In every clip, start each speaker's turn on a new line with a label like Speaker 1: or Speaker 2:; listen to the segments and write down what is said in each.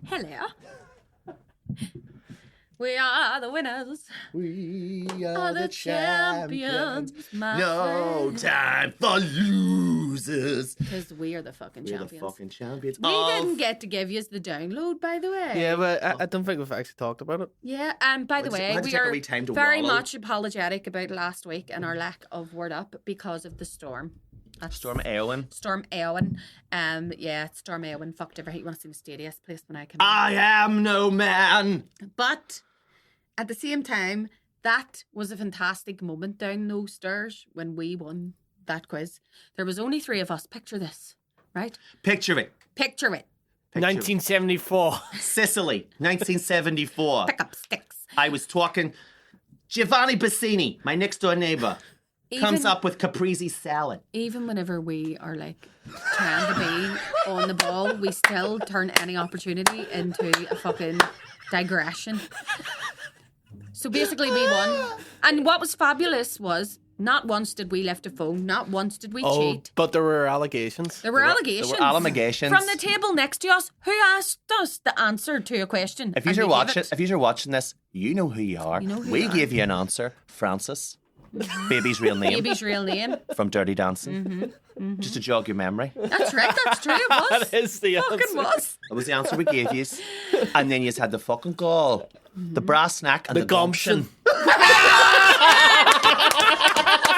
Speaker 1: Hello. We are the winners.
Speaker 2: We
Speaker 1: Are the champions. My
Speaker 2: No
Speaker 1: friend.
Speaker 2: time for losers.
Speaker 1: Because we are the fucking
Speaker 2: We're
Speaker 1: champions.
Speaker 2: the fucking champions.
Speaker 1: We didn't get to give you the download, by the way.
Speaker 3: Yeah, but I don't think we've actually talked about it.
Speaker 1: Yeah, by the way,
Speaker 2: had to
Speaker 1: we
Speaker 2: take a
Speaker 1: are
Speaker 2: wee time to
Speaker 1: very
Speaker 2: wallow.
Speaker 1: much apologetic about last week and our lack of word up because of the storm.
Speaker 2: Storm Eowyn.
Speaker 1: Storm Eowyn. Storm Eowyn fucked everything. You want to see Mysterious place when I come
Speaker 2: I am no man.
Speaker 1: But at the same time, that was a fantastic moment down those stairs when we won that quiz. There was only 3 of us. Picture this, right?
Speaker 2: Picture it.
Speaker 1: Picture it.
Speaker 3: 1974.
Speaker 2: Sicily, 1974.
Speaker 1: Pick up sticks.
Speaker 2: I was talking. Giovanni Bassini, my next door neighbour, comes up with caprese salad.
Speaker 1: Even whenever we are like trying to be on the ball, we still turn any opportunity into a fucking digression. So basically we won. And what was fabulous was not once did we lift a phone, not once did we cheat.
Speaker 3: But there were allegations.
Speaker 1: There were allegations.
Speaker 2: There were allegations.
Speaker 1: From the table next to us, who asked us the answer to a question.
Speaker 2: If
Speaker 1: and
Speaker 2: you're
Speaker 1: we gave it.
Speaker 2: watching this, you know who you are.
Speaker 1: You know who
Speaker 2: we
Speaker 1: you are.
Speaker 2: gave you an answer, Francis. Baby's real name.
Speaker 1: Baby's real name.
Speaker 2: From Dirty Dancing. Just to jog your memory.
Speaker 1: That's right, that's true, it was.
Speaker 3: That is the
Speaker 1: Fucking
Speaker 3: answer.
Speaker 1: was.
Speaker 2: That was the answer we gave you. And then you had the fucking gall, the brass snack, and
Speaker 3: The
Speaker 2: the gumption.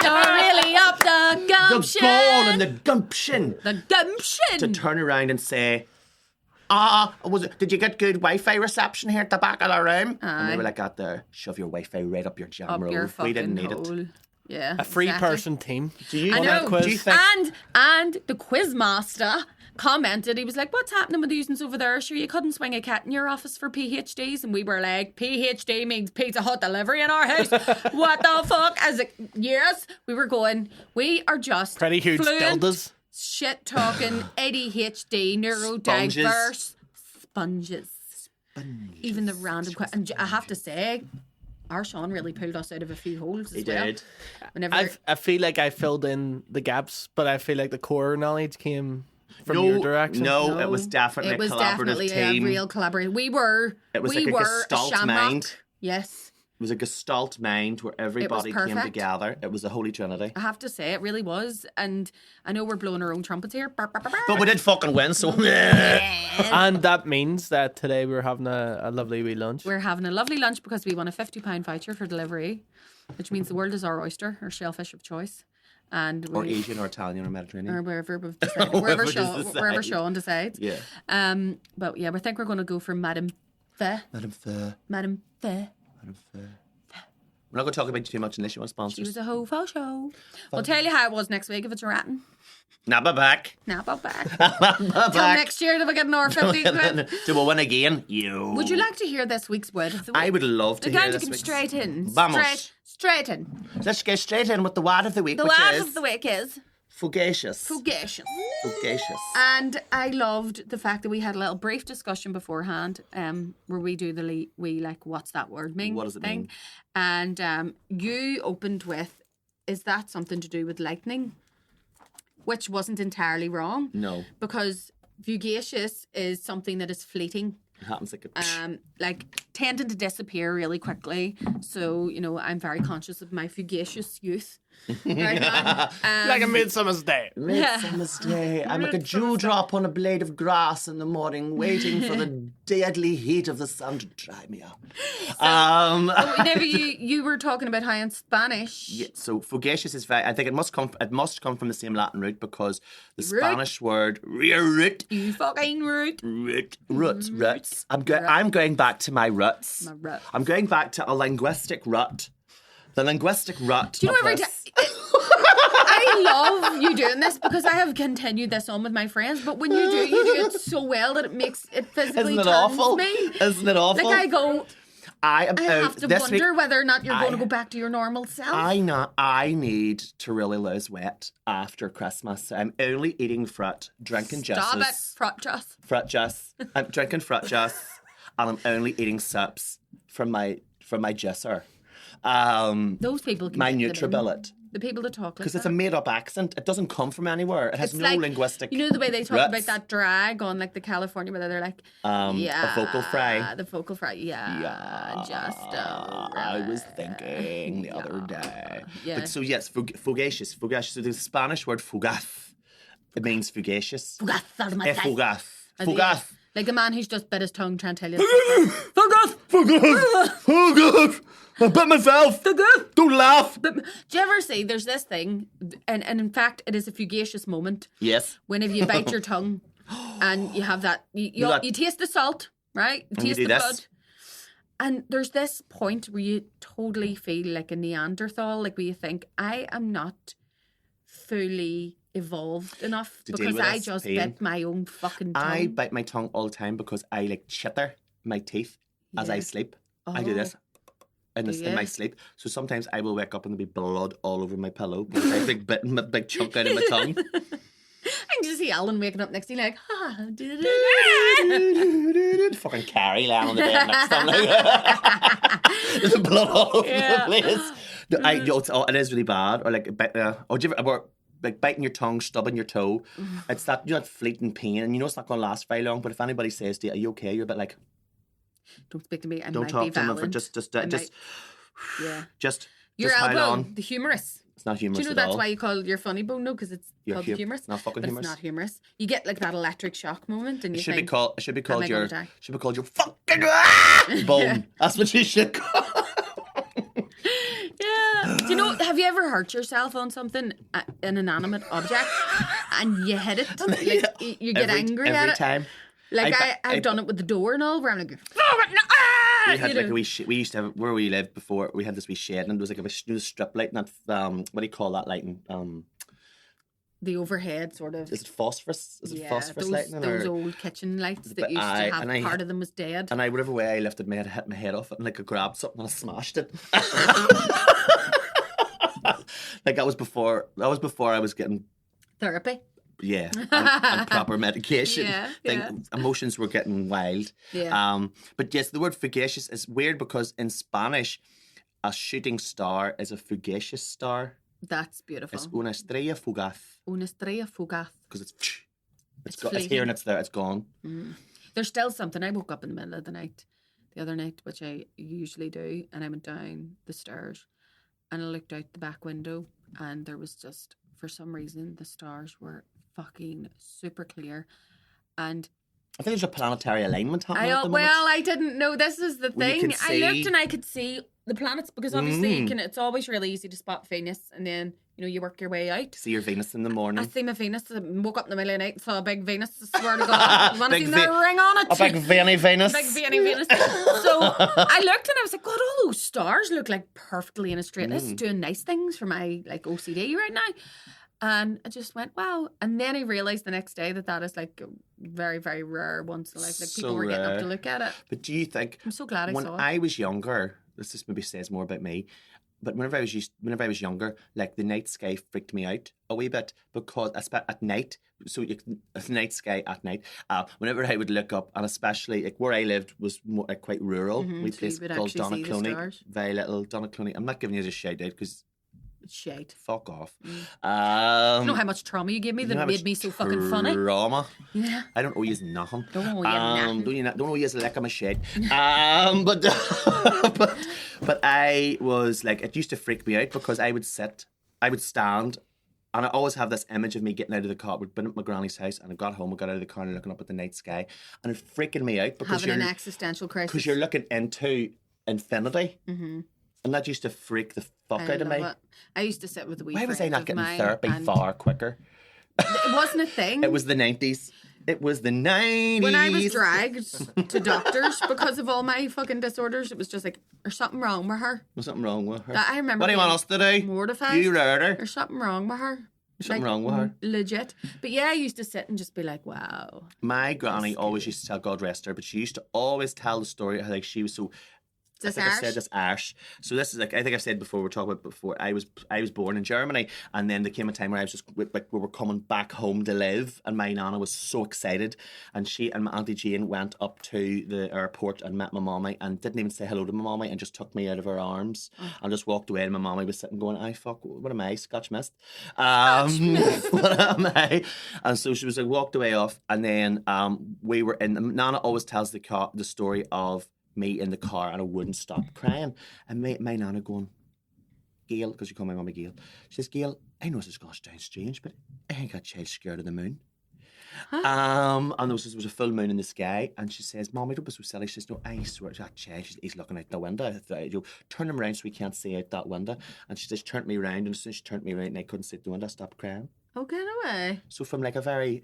Speaker 1: You're really up the
Speaker 2: The
Speaker 1: gumption.
Speaker 2: gall and the gumption
Speaker 1: The gumption.
Speaker 2: to turn around and say, did you get good Wi-Fi reception here at the back of the room? And they were like, out there, shove your Wi-Fi right up your jam
Speaker 1: Up
Speaker 2: roll.
Speaker 1: your fucking
Speaker 2: We didn't need
Speaker 1: hole.
Speaker 2: it.
Speaker 1: Yeah.
Speaker 3: A three
Speaker 1: exactly.
Speaker 3: person team.
Speaker 2: Do you
Speaker 1: I
Speaker 2: want
Speaker 1: know.
Speaker 2: that quiz? Do you think?
Speaker 1: And the quizmaster commented, he was like, what's happening with these over there? Sure, you couldn't swing a cat in your office for PhDs? And we were like, PhD means Pizza Hut delivery in our house. What the fuck? As a, yes, we were going, we are just
Speaker 3: Pretty huge
Speaker 1: fluent,
Speaker 3: dildos.
Speaker 1: shit talking, ADHD, neurodiverse sponges. Even the random and I have to say, our Sean really pulled us out of a few holes as
Speaker 2: He
Speaker 1: well.
Speaker 2: did.
Speaker 1: Whenever
Speaker 3: I feel like I filled in the gaps, but I feel like the core knowledge came from your direction.
Speaker 2: No, it was definitely a collaborative team.
Speaker 1: a real collaboration. We were.
Speaker 2: It was
Speaker 1: we
Speaker 2: like a
Speaker 1: were
Speaker 2: gestalt
Speaker 1: shamrock.
Speaker 2: mind.
Speaker 1: Yes,
Speaker 2: It was a gestalt mind where everybody came
Speaker 1: perfect.
Speaker 2: together. It was a holy trinity.
Speaker 1: I have to say it really was. And I know we're blowing our own trumpets here.
Speaker 2: But we did fucking win, so
Speaker 3: And that means that today we're having a lovely wee lunch.
Speaker 1: We're having a lovely lunch because we won a £50 voucher for delivery, which means the world is our oyster, our shellfish of choice. And
Speaker 2: or
Speaker 1: we,
Speaker 2: Asian or Italian or Mediterranean.
Speaker 1: or wherever we've decided, wherever
Speaker 2: Whoever
Speaker 1: Sean decides.
Speaker 2: Yeah.
Speaker 1: But yeah, we think we're going to go for Madame Pho.
Speaker 2: Madame Pho.
Speaker 1: Madame Pho.
Speaker 2: Madame Pho. We're not going to talk about you too much unless you want
Speaker 1: She
Speaker 2: sponsors.
Speaker 1: was a whole faux show. We'll tell you how it was next week if it's a ratting.
Speaker 2: Nabba back.
Speaker 1: Now about back.
Speaker 2: Nabba
Speaker 1: Till
Speaker 2: back.
Speaker 1: next year, till we get another 50 quid.
Speaker 2: Do we win again? You.
Speaker 1: Would you like to hear this week's word of the week?
Speaker 2: I would love to
Speaker 1: We're
Speaker 2: hear
Speaker 1: going to
Speaker 2: this
Speaker 1: get
Speaker 2: week's-
Speaker 1: straight in.
Speaker 2: Vamos.
Speaker 1: Straight in.
Speaker 2: Let's get straight in with the word of the week,
Speaker 1: The
Speaker 2: which
Speaker 1: word
Speaker 2: is
Speaker 1: of the week is
Speaker 2: fugacious.
Speaker 1: fugacious.
Speaker 2: Fugacious.
Speaker 1: And I loved the fact that we had a little brief discussion beforehand, where we do the we like what's that word mean?
Speaker 2: What does it
Speaker 1: thing.
Speaker 2: mean?
Speaker 1: And you opened with, is that something to do with lightning? Which wasn't entirely wrong.
Speaker 2: No.
Speaker 1: Because fugacious is something that is fleeting.
Speaker 2: It happens like a...
Speaker 1: Like tending to disappear really quickly. So, you know, I'm very conscious of my fugacious youth right now.
Speaker 3: Like a Midsummer's Day.
Speaker 2: Midsummer's Day. I'm like a dewdrop on a blade of grass in the morning, waiting for the deadly heat of the sun to dry me up.
Speaker 1: Whenever you were talking about how in Spanish,
Speaker 2: Yeah, so fugacious is very. I think it must come from the same Latin root because the
Speaker 1: Root.
Speaker 2: Spanish word root.
Speaker 1: you fucking root.
Speaker 2: Roots. I'm going back to my roots.
Speaker 1: My roots.
Speaker 2: I'm going back to a linguistic rut. The linguistic rut.
Speaker 1: Do you know
Speaker 2: of
Speaker 1: every
Speaker 2: this.
Speaker 1: time? I love you doing this because I have continued this on with my friends. But when you do it so well that it makes it physically
Speaker 2: Isn't it
Speaker 1: turns
Speaker 2: awful?
Speaker 1: me.
Speaker 2: Isn't it awful?
Speaker 1: Like I go,
Speaker 2: I am
Speaker 1: I have to
Speaker 2: this
Speaker 1: wonder
Speaker 2: week,
Speaker 1: whether or not you're going to
Speaker 2: I-
Speaker 1: go back to your normal self.
Speaker 2: I need to really lose weight after Christmas. I'm only eating fruit, drinking
Speaker 1: Stop it,
Speaker 2: juices.
Speaker 1: fruit juice.
Speaker 2: Fruit juice. I'm drinking fruit juice, and I'm only eating sips from my juicer.
Speaker 1: Those people can
Speaker 2: My
Speaker 1: get the bin.
Speaker 2: NutriBullet.
Speaker 1: The people that talk like
Speaker 2: Because
Speaker 1: that.
Speaker 2: it's a made-up accent. It doesn't come from anywhere. It has
Speaker 1: It's
Speaker 2: no
Speaker 1: like,
Speaker 2: linguistic.
Speaker 1: You know the way they talk
Speaker 2: roots.
Speaker 1: about that drag on like the California, where they're like,
Speaker 2: A vocal fry.
Speaker 1: The vocal fry, just
Speaker 2: I was thinking the other day.
Speaker 1: Yeah.
Speaker 2: But so yes, fugacious. So the Spanish word fugaz. It means fugacious.
Speaker 1: Fugaz,
Speaker 2: Fugaz.
Speaker 1: As he-
Speaker 2: Fugaz.
Speaker 1: Like a man who's just bit his tongue trying to tell you.
Speaker 2: Fugaz. I bit myself. Don't laugh.
Speaker 1: Do you ever see there's this thing, and in fact it is a fugacious moment
Speaker 2: Yes.
Speaker 1: whenever you bite your tongue and you have that, you taste the salt, right? You
Speaker 2: And you
Speaker 1: taste
Speaker 2: do
Speaker 1: the
Speaker 2: this.
Speaker 1: blood. And there's this point where you totally feel like a Neanderthal, like where you think, I am not fully evolved enough
Speaker 2: To deal
Speaker 1: because
Speaker 2: with
Speaker 1: I
Speaker 2: this
Speaker 1: just
Speaker 2: pain.
Speaker 1: bit my own fucking tongue.
Speaker 2: I bite my tongue all the time because I like chitter my teeth as I
Speaker 1: Yeah.
Speaker 2: sleep. I do
Speaker 1: Oh.
Speaker 2: this. In my
Speaker 1: you?
Speaker 2: sleep. So sometimes I will wake up and there'll be blood all over my pillow because I've like bitten a big chunk out of my tongue.
Speaker 1: I can just see Alan waking up next to you like,
Speaker 2: Fucking Carrie laying on the bed next to him. Like, there's blood all over the place. It is really bad. Or like, do you ever, like biting your tongue, stubbing your toe? It's that, that fleeting pain, and you know it's not going to last very long. But if anybody says to you, "Are you okay?" You're a bit like,
Speaker 1: don't speak to me. I
Speaker 2: "Don't
Speaker 1: might
Speaker 2: talk
Speaker 1: be
Speaker 2: to them for
Speaker 1: valid. Yeah.
Speaker 2: just
Speaker 1: Your
Speaker 2: how
Speaker 1: elbow,
Speaker 2: long?"
Speaker 1: the humerus.
Speaker 2: It's not
Speaker 1: Do
Speaker 2: humorous
Speaker 1: you know
Speaker 2: at
Speaker 1: that's
Speaker 2: all.
Speaker 1: why you call it your funny bone? No, because it's
Speaker 2: Your
Speaker 1: called humerus.
Speaker 2: Not fucking
Speaker 1: But
Speaker 2: humorous.
Speaker 1: it's not humerus. You get like that electric shock moment, and you
Speaker 2: It should be
Speaker 1: think,
Speaker 2: called. It should be called
Speaker 1: I
Speaker 2: your.
Speaker 1: gonna die?
Speaker 2: Should be called your fucking bone. That's what you should call.
Speaker 1: yeah. Do you know? Have you ever hurt yourself on something, an inanimate object, and you hit it? Like you get angry at
Speaker 2: every
Speaker 1: it.
Speaker 2: time.
Speaker 1: Like
Speaker 2: I-
Speaker 1: I've done it with the door and all, where I'm like,
Speaker 2: We had
Speaker 1: you
Speaker 2: like
Speaker 1: know.
Speaker 2: a wee we used to have where we lived before. We had this wee shed, and it was like a strip light, and that what do you call that lighting?
Speaker 1: the overhead sort of.
Speaker 2: Is it phosphorus? Is it
Speaker 1: Yeah,
Speaker 2: phosphorus lighting?
Speaker 1: those
Speaker 2: or,
Speaker 1: old kitchen lights that
Speaker 2: But
Speaker 1: used to
Speaker 2: and
Speaker 1: have part of them was dead.
Speaker 2: and whatever way I lifted my head, I hit my head off it, and like I grabbed something and I smashed it. Like that was before I was getting
Speaker 1: Therapy.
Speaker 2: and proper medication.
Speaker 1: Yeah.
Speaker 2: Emotions were getting wild.
Speaker 1: Yeah.
Speaker 2: But yes, the word fugacious is weird because in Spanish, a shooting star is a fugacious star.
Speaker 1: That's beautiful.
Speaker 2: It's una estrella fugaz
Speaker 1: Una estrella fugaz.
Speaker 2: because it's
Speaker 1: It's
Speaker 2: here
Speaker 1: fleeting.
Speaker 2: and it's there. It's gone.
Speaker 1: There's still something. I woke up in the middle of the night, the other night, which I usually do, and I went down the stairs and I looked out the back window, and there was just, for some reason, the stars were fucking super clear. And
Speaker 2: I think there's a planetary alignment happening at the moment.
Speaker 1: well, I didn't know this is the
Speaker 2: Well, you
Speaker 1: thing.
Speaker 2: can
Speaker 1: I looked
Speaker 2: see-
Speaker 1: and I could see the planets because obviously it's always really easy to spot Venus, and then you work your way out.
Speaker 2: See your Venus in the
Speaker 1: I
Speaker 2: morning.
Speaker 1: see my Venus. I woke up in the middle of the night and saw a big Venus. I swear to God. You want to
Speaker 2: Big
Speaker 1: see the
Speaker 2: Ve-
Speaker 1: ring on it?
Speaker 2: A big veiny Venus.
Speaker 1: Big veiny Venus. So I looked and I was like, God, all those stars look like perfectly in a straight. This is doing nice things for my like OCD right now. And I just went, wow. And then I realised the next day that is like a very, very rare once in life. Like people
Speaker 2: So
Speaker 1: were getting up
Speaker 2: rare.
Speaker 1: to look at it.
Speaker 2: But do you think
Speaker 1: I'm so glad I
Speaker 2: when
Speaker 1: saw it.
Speaker 2: I was younger, this just maybe says more about me. But whenever I was younger, like the night sky freaked me out a wee bit because at night, so the night sky at night. Whenever I would look up, and especially like where I lived was more like quite rural. We
Speaker 1: so you
Speaker 2: place
Speaker 1: would
Speaker 2: called
Speaker 1: actually see the
Speaker 2: Doherty-Jebb.
Speaker 1: stars?
Speaker 2: Very little Doherty-Jebb. I'm not giving you a shout out because
Speaker 1: Shite.
Speaker 2: fuck off.
Speaker 1: You know how much trauma you gave me
Speaker 2: You know
Speaker 1: that
Speaker 2: how
Speaker 1: made
Speaker 2: much
Speaker 1: me so fucking funny?
Speaker 2: Trauma.
Speaker 1: Yeah.
Speaker 2: I don't owe you nothing.
Speaker 1: Don't owe you nothing.
Speaker 2: Don't owe you a lick of my shit. But but I was like, it used to freak me out because I would stand, and I always have this image of me getting out of the car. We'd been at my granny's house, and I got home, I got out of the car, and looking up at the night sky, and it's freaking me out because
Speaker 1: Having an existential crisis.
Speaker 2: because you're looking into infinity, and that used to freak the fuck
Speaker 1: I
Speaker 2: out of
Speaker 1: love
Speaker 2: me.
Speaker 1: it. I used to sit with a wee
Speaker 2: Why was I
Speaker 1: friend
Speaker 2: not
Speaker 1: of
Speaker 2: getting
Speaker 1: mine
Speaker 2: therapy
Speaker 1: and
Speaker 2: far quicker?
Speaker 1: It wasn't a thing.
Speaker 2: It was the 90s. It was the 90s.
Speaker 1: When I was dragged to doctors because of all my fucking disorders, it was just like, there's something wrong with her.
Speaker 2: There's something wrong with her.
Speaker 1: That I remember.
Speaker 2: What do you want
Speaker 1: being
Speaker 2: us to do?
Speaker 1: mortified.
Speaker 2: You heard her.
Speaker 1: There's something wrong with her.
Speaker 2: There's something wrong with her.
Speaker 1: Legit. But yeah, I used to sit and just be like, wow.
Speaker 2: My granny always used to tell, God rest her, but she used to always tell the story how like she was so
Speaker 1: Is this
Speaker 2: I think I said
Speaker 1: Irish?
Speaker 2: this Irish. So this is like I think I've said before. We're talking about before. I was born in Germany, and then there came a time where I was just like we were coming back home to live, and my nana was so excited, and she and my auntie Jane went up to the airport and met my mommy, and didn't even say hello to my mommy, and just took me out of her arms and just walked away. And my mommy was sitting going, "I fuck, what am I? Scotch mist? What am I?" And so she was like walked away off, and then we were in. Nana always tells the story of me in the car, and I wouldn't stop crying. And my nana going, Gail, because you call my mummy Gail, she says, Gail, I know this is going to sound strange, but I think that child's scared of the moon. And there was a full moon in the sky, and she says, Mommy, don't be so silly. She says, no, I swear to that child, he's looking out the window. Turn him around so we can't see out that window. And she just turned me around, and as soon as she turned me around and I couldn't see out the window, I stopped crying.
Speaker 1: Oh, get away.
Speaker 2: So from like a very,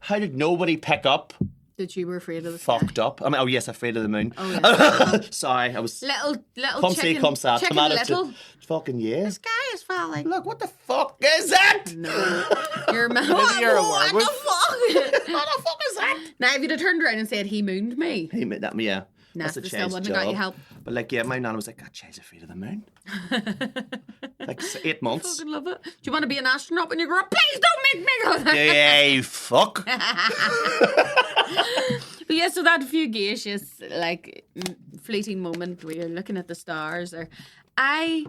Speaker 2: how did nobody pick up?
Speaker 1: That you were afraid of the
Speaker 2: Fucked
Speaker 1: sky.
Speaker 2: up. I mean, oh yes, afraid of the moon.
Speaker 1: Oh, yeah.
Speaker 2: Sorry, I was.
Speaker 1: Little
Speaker 2: Come
Speaker 1: chicken,
Speaker 2: see, come sad.
Speaker 1: chicken
Speaker 2: Tomato
Speaker 1: little.
Speaker 2: fucking
Speaker 1: The
Speaker 2: yes.
Speaker 1: sky is falling.
Speaker 2: Look, what the fuck is that?
Speaker 1: No. You're mad.
Speaker 3: you're a
Speaker 1: What
Speaker 3: werewolf.
Speaker 1: the fuck?
Speaker 2: What the fuck is that?
Speaker 1: Now, if you'd have turned around and said he mooned me,
Speaker 2: Hey, mate, that yeah.
Speaker 1: nah,
Speaker 2: That's a
Speaker 1: they still
Speaker 2: child's
Speaker 1: wouldn't have got you
Speaker 2: job.
Speaker 1: help.
Speaker 2: But like, yeah, my nana was like, that child's afraid of the moon. Like 8 months.
Speaker 1: Fucking love it. Do you want to be an astronaut when you grow up? Please don't make me go there.
Speaker 2: Hey, fuck.
Speaker 1: But yeah, so that fugacious, like, fleeting moment where you're looking at the stars, or I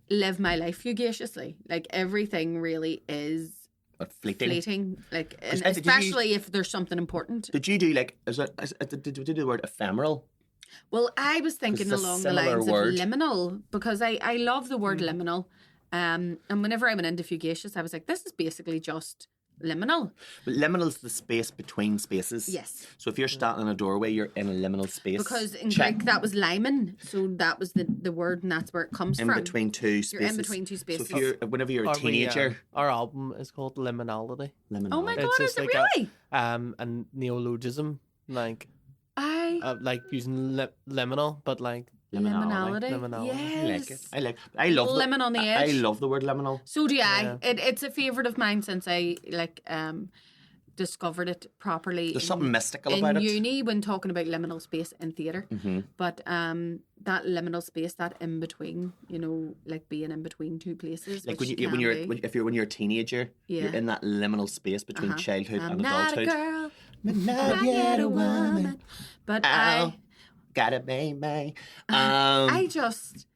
Speaker 1: live my life fugaciously. Like, everything really is
Speaker 2: But fleeting.
Speaker 1: fleeting. Like, and
Speaker 2: Did you-
Speaker 1: especially if there's something important.
Speaker 2: Did you do like? Did you do the word ephemeral?
Speaker 1: Well, I was thinking
Speaker 2: It's a
Speaker 1: along the
Speaker 2: similar
Speaker 1: lines
Speaker 2: word.
Speaker 1: of liminal, because I love the word liminal. And whenever I went into fugacious, I was like, this is basically just liminal.
Speaker 2: But liminal's the space between spaces.
Speaker 1: Yes.
Speaker 2: So if you're standing in a doorway, you're in a liminal space.
Speaker 1: Because in
Speaker 2: Check.
Speaker 1: Greek, that was limen. So that was the word, and that's where it comes
Speaker 2: In
Speaker 1: from.
Speaker 2: between two spaces.
Speaker 1: You're in between two spaces.
Speaker 2: So if whenever you're a
Speaker 3: Our
Speaker 2: teenager,
Speaker 3: our album is called Liminality.
Speaker 2: liminal.
Speaker 1: Oh my
Speaker 3: It's
Speaker 1: God,
Speaker 3: just
Speaker 1: is it
Speaker 3: like
Speaker 1: really?
Speaker 3: a neologism, like using liminal, but like
Speaker 1: Liminality.
Speaker 3: Liminality.
Speaker 2: I
Speaker 1: Yes.
Speaker 2: like it. I love
Speaker 1: Lemon on the edge.
Speaker 2: I love the word liminal.
Speaker 1: So do I.
Speaker 3: Yeah.
Speaker 1: It's a favourite of mine since I discovered it properly.
Speaker 2: There's something mystical about
Speaker 1: in
Speaker 2: it.
Speaker 1: uni when talking about liminal space in theatre.
Speaker 2: Mm-hmm.
Speaker 1: But that liminal space, that in between, like being in between two places.
Speaker 2: Like
Speaker 1: which
Speaker 2: when
Speaker 1: can
Speaker 2: you're
Speaker 1: be.
Speaker 2: when you're a teenager,
Speaker 1: Yeah.
Speaker 2: you're in that liminal space between childhood
Speaker 1: I'm
Speaker 2: and
Speaker 1: not
Speaker 2: adulthood.
Speaker 1: a girl,
Speaker 2: But
Speaker 1: not yet a woman. But
Speaker 2: Ow. Gotta be me.
Speaker 1: I just,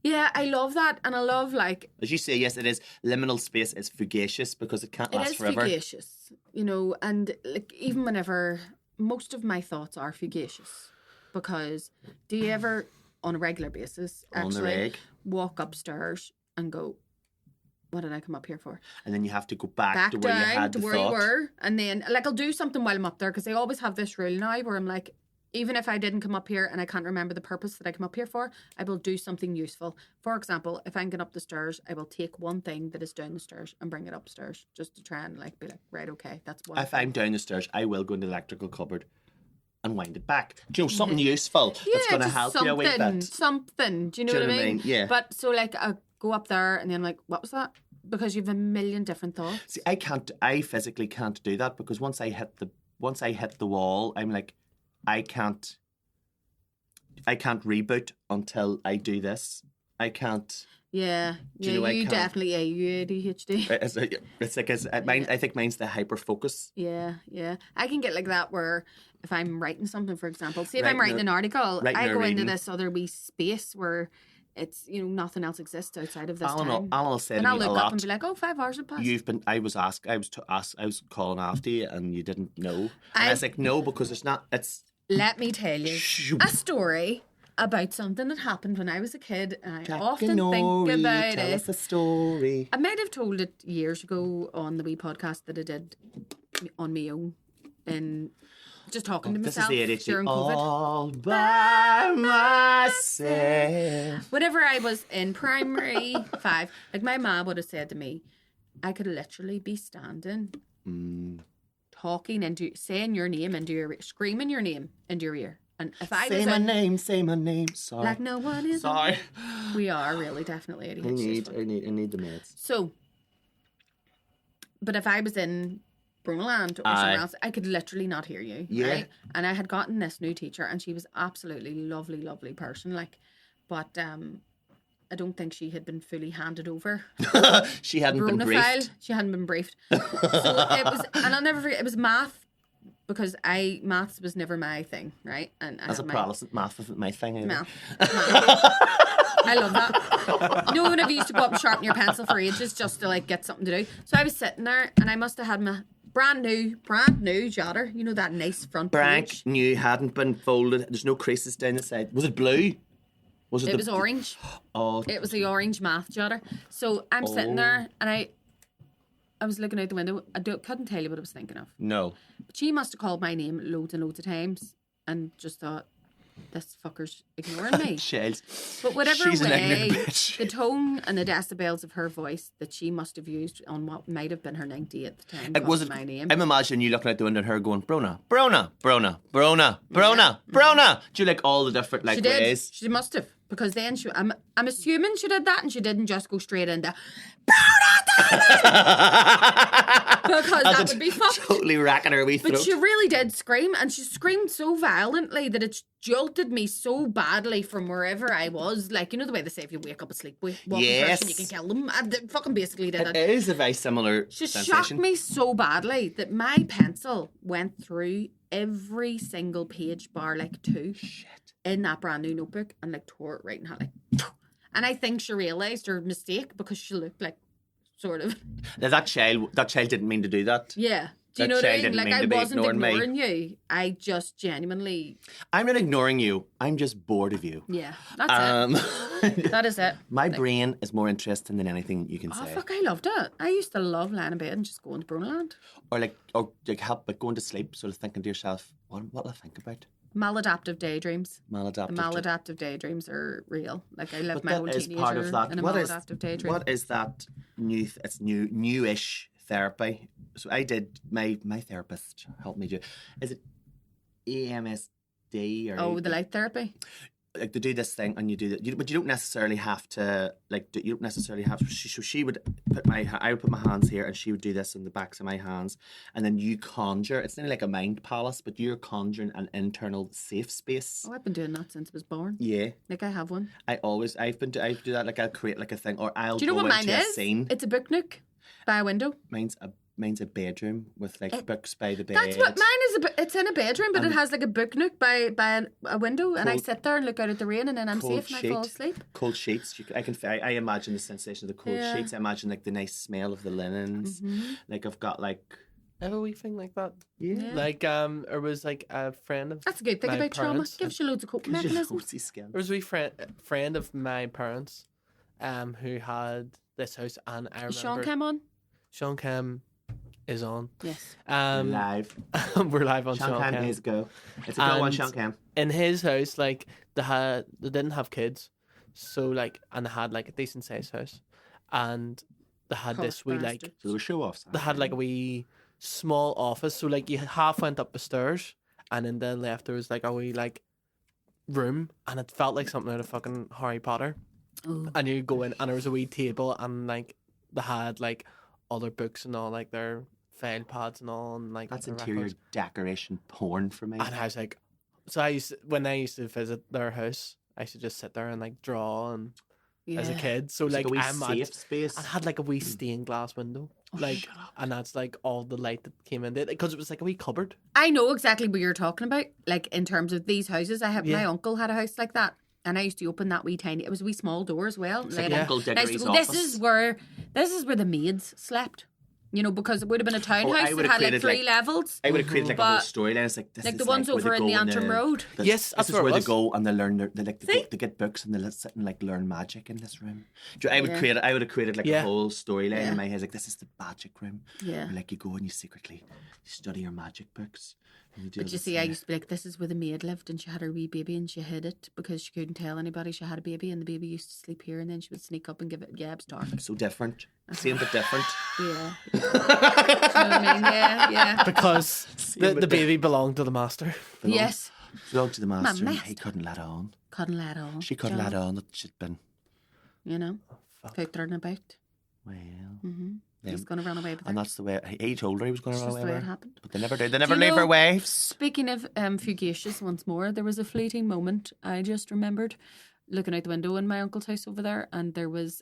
Speaker 1: I love that, and I love like
Speaker 2: As you say, yes, it is. Liminal space is fugacious because it can't
Speaker 1: it
Speaker 2: last
Speaker 1: is
Speaker 2: forever.
Speaker 1: fugacious, and like even whenever most of my thoughts are fugacious, because do you ever on a regular basis
Speaker 2: On the
Speaker 1: actually
Speaker 2: reg.
Speaker 1: walk upstairs and go, what did I come up here for?
Speaker 2: And then you have to go back
Speaker 1: Back
Speaker 2: to where you
Speaker 1: down
Speaker 2: had
Speaker 1: to
Speaker 2: the
Speaker 1: where
Speaker 2: thought.
Speaker 1: you were, and then like I'll do something while I'm up there, because I always have this rule now where I'm like, even if I didn't come up here and I can't remember the purpose that I come up here for, I will do something useful. For example, if I'm going up the stairs, I will take one thing that is down the stairs and bring it upstairs, just to try and like be like, right, okay, that's one
Speaker 2: If
Speaker 1: thing.
Speaker 2: I'm down the stairs, I will go in the electrical cupboard and wind it back. Do you know, something useful that's going to
Speaker 1: just
Speaker 2: help you a wee bit.
Speaker 1: something. Do you know
Speaker 2: Do
Speaker 1: what
Speaker 2: you
Speaker 1: I
Speaker 2: know what I
Speaker 1: mean?
Speaker 2: mean? Yeah.
Speaker 1: But so like I go up there and then I'm like, what was that? Because you've a million different thoughts.
Speaker 2: See, I physically can't do that because once I hit the wall, I'm like, I can't reboot until I do this. I can't.
Speaker 1: Yeah,
Speaker 2: Do you know I
Speaker 1: you
Speaker 2: can't?
Speaker 1: definitely, you ADHD.
Speaker 2: I think mine's the hyper focus.
Speaker 1: Yeah. I can get like that where if I'm writing something, for example, say if
Speaker 2: Writing
Speaker 1: I'm writing
Speaker 2: or-
Speaker 1: an article,
Speaker 2: writing
Speaker 1: I
Speaker 2: or
Speaker 1: go into
Speaker 2: reading.
Speaker 1: this other wee space where it's, nothing else exists outside of this
Speaker 2: Alan
Speaker 1: time.
Speaker 2: will say to
Speaker 1: And
Speaker 2: me
Speaker 1: I'll
Speaker 2: a
Speaker 1: look up
Speaker 2: lot.
Speaker 1: and be like, 5 hours have passed.
Speaker 2: I was calling after you and you didn't know. And I was like, no, because it's
Speaker 1: Let me tell you a story about something that happened when I was a kid, and I often think about
Speaker 2: tell
Speaker 1: it.
Speaker 2: us a story.
Speaker 1: I might have told it years ago on the wee podcast that I did on my own, and just talking to
Speaker 2: This is
Speaker 1: myself
Speaker 2: the ADHD.
Speaker 1: during COVID.
Speaker 2: All by myself.
Speaker 1: Whenever I was in primary 5, like my mom would have said to me, I could literally be standing, talking into, saying your name into your ear, screaming your name into your ear. And if I
Speaker 2: Say
Speaker 1: was
Speaker 2: my
Speaker 1: in,
Speaker 2: name, say my name. Sorry.
Speaker 1: like no one is,
Speaker 2: Sorry.
Speaker 1: we are really definitely
Speaker 2: I
Speaker 1: ADHD.
Speaker 2: need the meds.
Speaker 1: So, but if I was in Bronagh or somewhere else, I could literally not hear you.
Speaker 2: Yeah.
Speaker 1: Right? And I had gotten this new teacher, and she was absolutely lovely, lovely person. Like, but I don't think she had been fully handed over.
Speaker 2: She hadn't been
Speaker 1: Bronagh
Speaker 2: briefed.
Speaker 1: file. She hadn't been briefed. So it was, and I'll never forget. It was math, because maths was never my thing, right? And
Speaker 2: As a Protestant, math isn't my thing either.
Speaker 1: math. I love that. You know, whenever you used to go up and sharpen your pencil for ages just to like get something to do. So I was sitting there, and I must have had my brand new jotter. You know, that nice front
Speaker 2: Brank
Speaker 1: page.
Speaker 2: new hadn't been folded. There's no creases down the side. Was it blue? Was it?
Speaker 1: It was orange.
Speaker 2: Oh,
Speaker 1: It was the orange math jotter. So I'm sitting there, and I was looking out the window. Couldn't tell you what I was thinking of.
Speaker 2: no.
Speaker 1: But she must have called my name loads and loads of times, and just thought, this fucker's ignoring me.
Speaker 2: Shells.
Speaker 1: But whatever
Speaker 2: She's an
Speaker 1: way,
Speaker 2: ignorant bitch.
Speaker 1: the tone and the decibels of her voice that she must have used on what might have been her 98th time
Speaker 2: It was
Speaker 1: calling my name.
Speaker 2: I'm imagining you looking out the window and her going, Bronagh, Bronagh, Bronagh, Bronagh, Bronagh, Bronagh. Do you like all the different like
Speaker 1: She did.
Speaker 2: ways?
Speaker 1: She must have, because then I'm assuming she did that, and she didn't just go straight into because that would be fucked.
Speaker 2: Totally racking her wee throat.
Speaker 1: But she really did scream, and she screamed so violently that it jolted me so badly from wherever I was. Like, you know the way they say if you wake up asleep walking
Speaker 2: Yes.
Speaker 1: person, you can kill them. I fucking basically did
Speaker 2: It
Speaker 1: it.
Speaker 2: is a very similar
Speaker 1: She
Speaker 2: sensation.
Speaker 1: shocked me so badly that my pencil went through every single page bar like two in that brand new notebook, and like tore it right in half. Like, and I think she realised her mistake, because she looked like sort of
Speaker 2: Now, that child didn't mean to do that.
Speaker 1: yeah. Do you
Speaker 2: That
Speaker 1: know what I
Speaker 2: child
Speaker 1: mean?
Speaker 2: didn't
Speaker 1: Like,
Speaker 2: mean
Speaker 1: I
Speaker 2: to be
Speaker 1: wasn't
Speaker 2: ignoring me.
Speaker 1: ignoring you. I just genuinely,
Speaker 2: I'm not ignoring you. I'm just bored of you.
Speaker 1: yeah. That's it. That is it.
Speaker 2: My brain is more interesting than anything you can
Speaker 1: Oh
Speaker 2: say.
Speaker 1: fuck! I loved it. I used to love lying in bed and just going to Bronagh.
Speaker 2: Or help like going to sleep, sort of thinking to yourself, what'll I think about?
Speaker 1: Maladaptive daydreams.
Speaker 2: Maladaptive.
Speaker 1: The maladaptive daydreams are real. Like, I lived
Speaker 2: But
Speaker 1: my
Speaker 2: that
Speaker 1: whole
Speaker 2: is
Speaker 1: teenager
Speaker 2: part of that.
Speaker 1: in a
Speaker 2: What is
Speaker 1: maladaptive daydream.
Speaker 2: what is that new? It's newish therapy. So I did my therapist helped me do. Is it AMSD or
Speaker 1: Oh, the light therapy.
Speaker 2: like to do this thing and you do that, but you don't necessarily have to you don't necessarily have to. She would I would put my hands here and she would do this on the backs of my hands, and then you conjure. It's not like a mind palace, but you're conjuring an internal safe space.
Speaker 1: Oh, I've been doing that since I was born.
Speaker 2: Yeah,
Speaker 1: Like, I have one.
Speaker 2: I do that. Like I'll create like a thing, or I'll
Speaker 1: Do you know
Speaker 2: go
Speaker 1: what mine
Speaker 2: into a
Speaker 1: is?
Speaker 2: scene.
Speaker 1: It's a book nook by a window.
Speaker 2: Mine's a bedroom with like books by the bed.
Speaker 1: That's what mine is. It's in a bedroom, but it has like a book nook by a window, and I
Speaker 2: Cold-
Speaker 1: sit there and look out at the rain, and then I'm
Speaker 2: cold
Speaker 1: safe and I fall
Speaker 2: sheet.
Speaker 1: asleep.
Speaker 2: Cold sheets. I imagine the sensation of the cold
Speaker 1: Yeah.
Speaker 2: sheets. I imagine like the nice smell of the linens. Like I've got like
Speaker 3: I have a wee thing like that.
Speaker 2: yeah.
Speaker 3: Like there was like a friend of
Speaker 1: That's a good thing
Speaker 3: my
Speaker 1: about trauma.
Speaker 3: parents.
Speaker 1: Gives you loads of coping mechanisms.
Speaker 2: Rosy skin.
Speaker 3: There was a wee friend of my parents, who had this house, and I remember
Speaker 1: Sean came on.
Speaker 3: Sean Cam is on.
Speaker 1: Yes.
Speaker 2: Live.
Speaker 3: We're live on
Speaker 2: Sean
Speaker 3: Sean
Speaker 2: Cam
Speaker 3: Cam.
Speaker 2: is go. It's a go on
Speaker 3: And-
Speaker 2: Sean Cam.
Speaker 3: In his house, like they didn't have kids, so like, and they had like a decent sized house, and they had this wee like
Speaker 1: Bastard.
Speaker 2: So there were show offs.
Speaker 3: they had like a wee small office, so like you half went up the stairs, and then the left there was like a wee like room, and it felt like something out of fucking Harry Potter.
Speaker 1: Oh.
Speaker 3: And you go in, and there was a wee table, and like they had like other books and all, like their file pads and all, and like
Speaker 2: That's
Speaker 3: their
Speaker 2: interior
Speaker 3: records.
Speaker 2: decoration porn for me.
Speaker 3: And I was like, when I used to visit their house, I used to just sit there and like draw and as a
Speaker 1: Yeah.
Speaker 3: kid. So
Speaker 2: It's
Speaker 3: like
Speaker 2: a wee
Speaker 3: I imagine
Speaker 2: safe space.
Speaker 3: I had like a wee stained glass window, like, and that's like all the light that came in it, because it was like a wee cupboard.
Speaker 1: I know exactly what you're talking about. Like, in terms of these houses, my
Speaker 3: Yeah.
Speaker 1: uncle had a house like that, and I used to open that wee tiny. It was a wee small door as well.
Speaker 2: It's like
Speaker 3: Yeah.
Speaker 2: Uncle
Speaker 1: And I used to
Speaker 2: Diggory's
Speaker 1: go,
Speaker 2: office.
Speaker 1: this is where the maids slept. You know, because it would have been a townhouse
Speaker 2: I
Speaker 1: that
Speaker 2: would have
Speaker 1: had like
Speaker 2: created,
Speaker 1: 3
Speaker 2: like-
Speaker 1: levels.
Speaker 2: I would have created like a whole
Speaker 1: But,
Speaker 2: storyline. It's like this
Speaker 1: like
Speaker 2: is
Speaker 1: the ones
Speaker 2: where they
Speaker 1: over in
Speaker 2: go
Speaker 1: the
Speaker 2: and
Speaker 1: Antrim Road.
Speaker 3: Yes,
Speaker 2: this
Speaker 3: that's
Speaker 2: is
Speaker 3: where it
Speaker 2: where they
Speaker 3: was.
Speaker 2: go and they learn
Speaker 1: See?
Speaker 2: they get books and they sit and like learn magic in this room. Do you- I would
Speaker 1: Yeah.
Speaker 2: have created like
Speaker 3: Yeah.
Speaker 2: a whole storyline
Speaker 1: Yeah.
Speaker 2: in my head. Like this is the magic room.
Speaker 1: Yeah.
Speaker 2: Where, like you go and you secretly study your magic books. And you do
Speaker 1: But you
Speaker 2: this
Speaker 1: see, I
Speaker 2: thing.
Speaker 1: used to be like, this is where the maid lived, and she had her wee baby, and she hid it because she couldn't tell anybody she had a baby, and the baby used to sleep here, and then she would sneak up and give it. Yeah, it was dark.
Speaker 2: So different, same but different.
Speaker 1: Yeah. Do you know what I mean? Yeah, yeah.
Speaker 3: Because the baby belonged to the master.
Speaker 1: Yes.
Speaker 2: Belonged to the master. And
Speaker 1: master.
Speaker 2: he couldn't let on.
Speaker 1: Couldn't let on.
Speaker 2: She couldn't let on that she'd been.
Speaker 1: You know,
Speaker 3: Fuck.
Speaker 1: poked her about.
Speaker 2: Well,
Speaker 1: Mm-hmm. He's going to run away with her.
Speaker 2: And that's the way he told her he was going to run
Speaker 1: Just
Speaker 2: away
Speaker 1: the way
Speaker 2: with
Speaker 1: it
Speaker 2: her.
Speaker 1: happened.
Speaker 2: But they never did. They never
Speaker 1: you
Speaker 2: leave
Speaker 1: know-
Speaker 2: her waves.
Speaker 1: Speaking of Fugacious once more, there was a fleeting moment I just remembered looking out the window in my uncle's house over there, and there was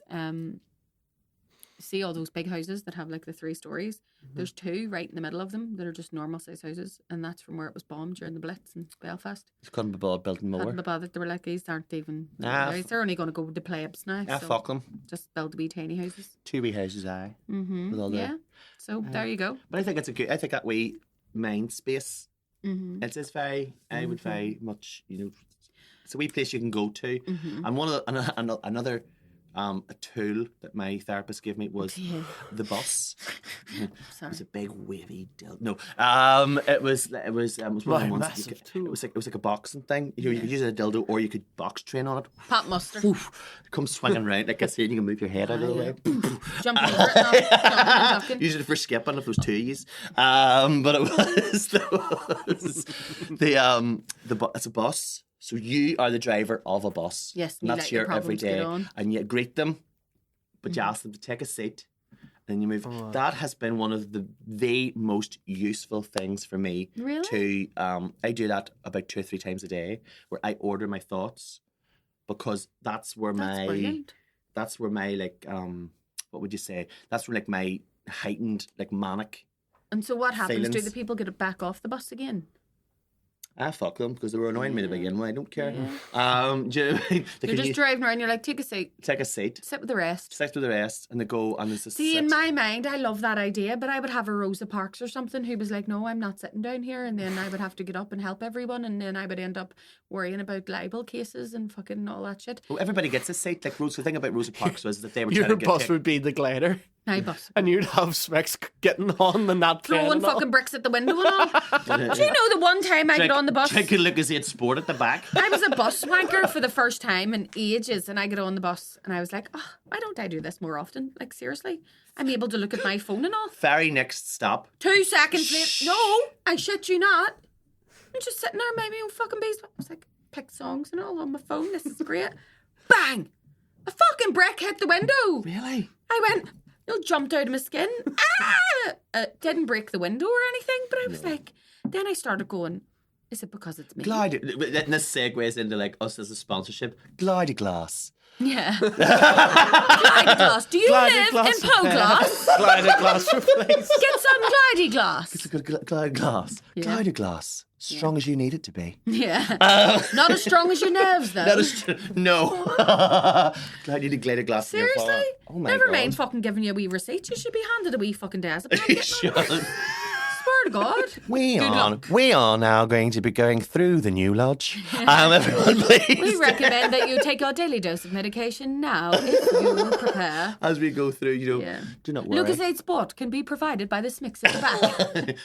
Speaker 1: see all those big houses that have like the 3 stories. There's 2 right in the middle of them that are just normal size houses, and that's from where it was bombed during the Blitz in Belfast.
Speaker 2: It's couldn't be bothered building more.
Speaker 1: Hadn't be bothered. They were like, these aren't even
Speaker 2: Ah,
Speaker 1: they're only going to go to plebs now.
Speaker 2: Ah,
Speaker 1: so
Speaker 2: fuck them.
Speaker 1: just build wee tiny houses.
Speaker 2: 2 wee houses, aye. With all the-
Speaker 1: Yeah. So there you go.
Speaker 2: But I think it's a good. I think that wee mind space.
Speaker 1: Mm-hmm.
Speaker 2: It's very. I would very much. It's a wee place you can go to.
Speaker 1: Mm-hmm.
Speaker 2: And one of another a tool that my therapist gave me was the bus. It
Speaker 1: Sorry.
Speaker 2: was a big wavy dildo. No, it was one of
Speaker 3: My
Speaker 2: the ones.
Speaker 3: massive tool.
Speaker 2: It was like a boxing thing. You could use a dildo, or you could box train on it.
Speaker 1: Pot muster.
Speaker 2: Oof, it comes swinging round like I said. You can move your head out of the way.
Speaker 1: Jumping over it now. Jumping and ducking.
Speaker 2: Use it for skipping if it was 2 years. But it was it's a bus. So you are the driver of a bus.
Speaker 1: Yes,
Speaker 2: and
Speaker 1: you
Speaker 2: that's
Speaker 1: let your
Speaker 2: your every
Speaker 1: problems get
Speaker 2: day.
Speaker 1: on.
Speaker 2: And you greet them, but you ask them to take a seat. And you move.
Speaker 3: Oh.
Speaker 2: That has been one of the most useful things for me.
Speaker 1: Really?
Speaker 2: I do that about 2 or 3 times a day, where I order my thoughts, because that's where
Speaker 1: Brilliant.
Speaker 2: that's where my like what would you say? That's where like my heightened like manic.
Speaker 1: And so what happens? Do
Speaker 2: feelings.
Speaker 1: the people get it back off the bus again?
Speaker 2: Fuck them, because they were annoying me to begin with. I don't care.
Speaker 1: Yeah.
Speaker 2: Do you know what I mean? They
Speaker 1: You're
Speaker 2: can
Speaker 1: just driving around, you're like, take a seat,
Speaker 2: take a seat,
Speaker 1: sit with the rest.
Speaker 2: sit with the rest, and they go and there's a
Speaker 1: See,
Speaker 2: sit.
Speaker 1: in my mind, I love that idea, but I would have a Rosa Parks or something who was like, no, I'm not sitting down here. And then I would have to get up and help everyone. And then I would end up worrying about libel cases and fucking all that shit.
Speaker 2: Well, everybody gets a seat. Like the thing about Rosa Parks was that they were trying
Speaker 3: Your
Speaker 2: to get
Speaker 3: bus would be the glider,
Speaker 1: My bus.
Speaker 3: and you'd have Smix getting on the not
Speaker 1: Throwing fucking bricks at the window and all. Do you know the one time I got on the bus?
Speaker 2: Drinking Lucozade Sport at the back.
Speaker 1: I was a bus wanker for the first time in ages, and I got on the bus and I was like, oh, why don't I do this more often? Like, seriously? I'm able to look at my phone and all.
Speaker 2: Very next stop.
Speaker 1: 2 seconds later, no, I shit you not. I'm just sitting there, maybe own fucking beeswax. I was like, pick songs and all on my phone. This is great. Bang! A fucking brick hit the window.
Speaker 2: Really?
Speaker 1: I went, jumped out of my skin. Didn't break the window or anything, but I was like, then I started going, is it because it's me?
Speaker 2: This segues into like us as a sponsorship. Glideglass.
Speaker 1: Yeah. Glideglass. Do you live in Poglass?
Speaker 3: Glideglass replace.
Speaker 1: Get some Glideglass.
Speaker 2: It's a good Glideglass.
Speaker 1: Yeah.
Speaker 2: Glideglass. Strong as you need it to be.
Speaker 1: Yeah. Not as strong as your nerves, though.
Speaker 2: No. Glad you did Glideglass.
Speaker 1: Seriously?
Speaker 2: Oh my
Speaker 1: Never
Speaker 2: God.
Speaker 1: mind fucking giving you a wee receipt. You should be handed a wee fucking desk.
Speaker 2: You should.
Speaker 1: Swear to God.
Speaker 2: We
Speaker 1: Good
Speaker 2: are
Speaker 1: luck.
Speaker 2: we are now going to be going through the new lodge. Everyone, please.
Speaker 1: We recommend that you take your daily dose of medication now if you prepare.
Speaker 2: As we go through,
Speaker 1: Yeah.
Speaker 2: do not worry.
Speaker 1: Lucozade Sport can be provided by the Smix at the back.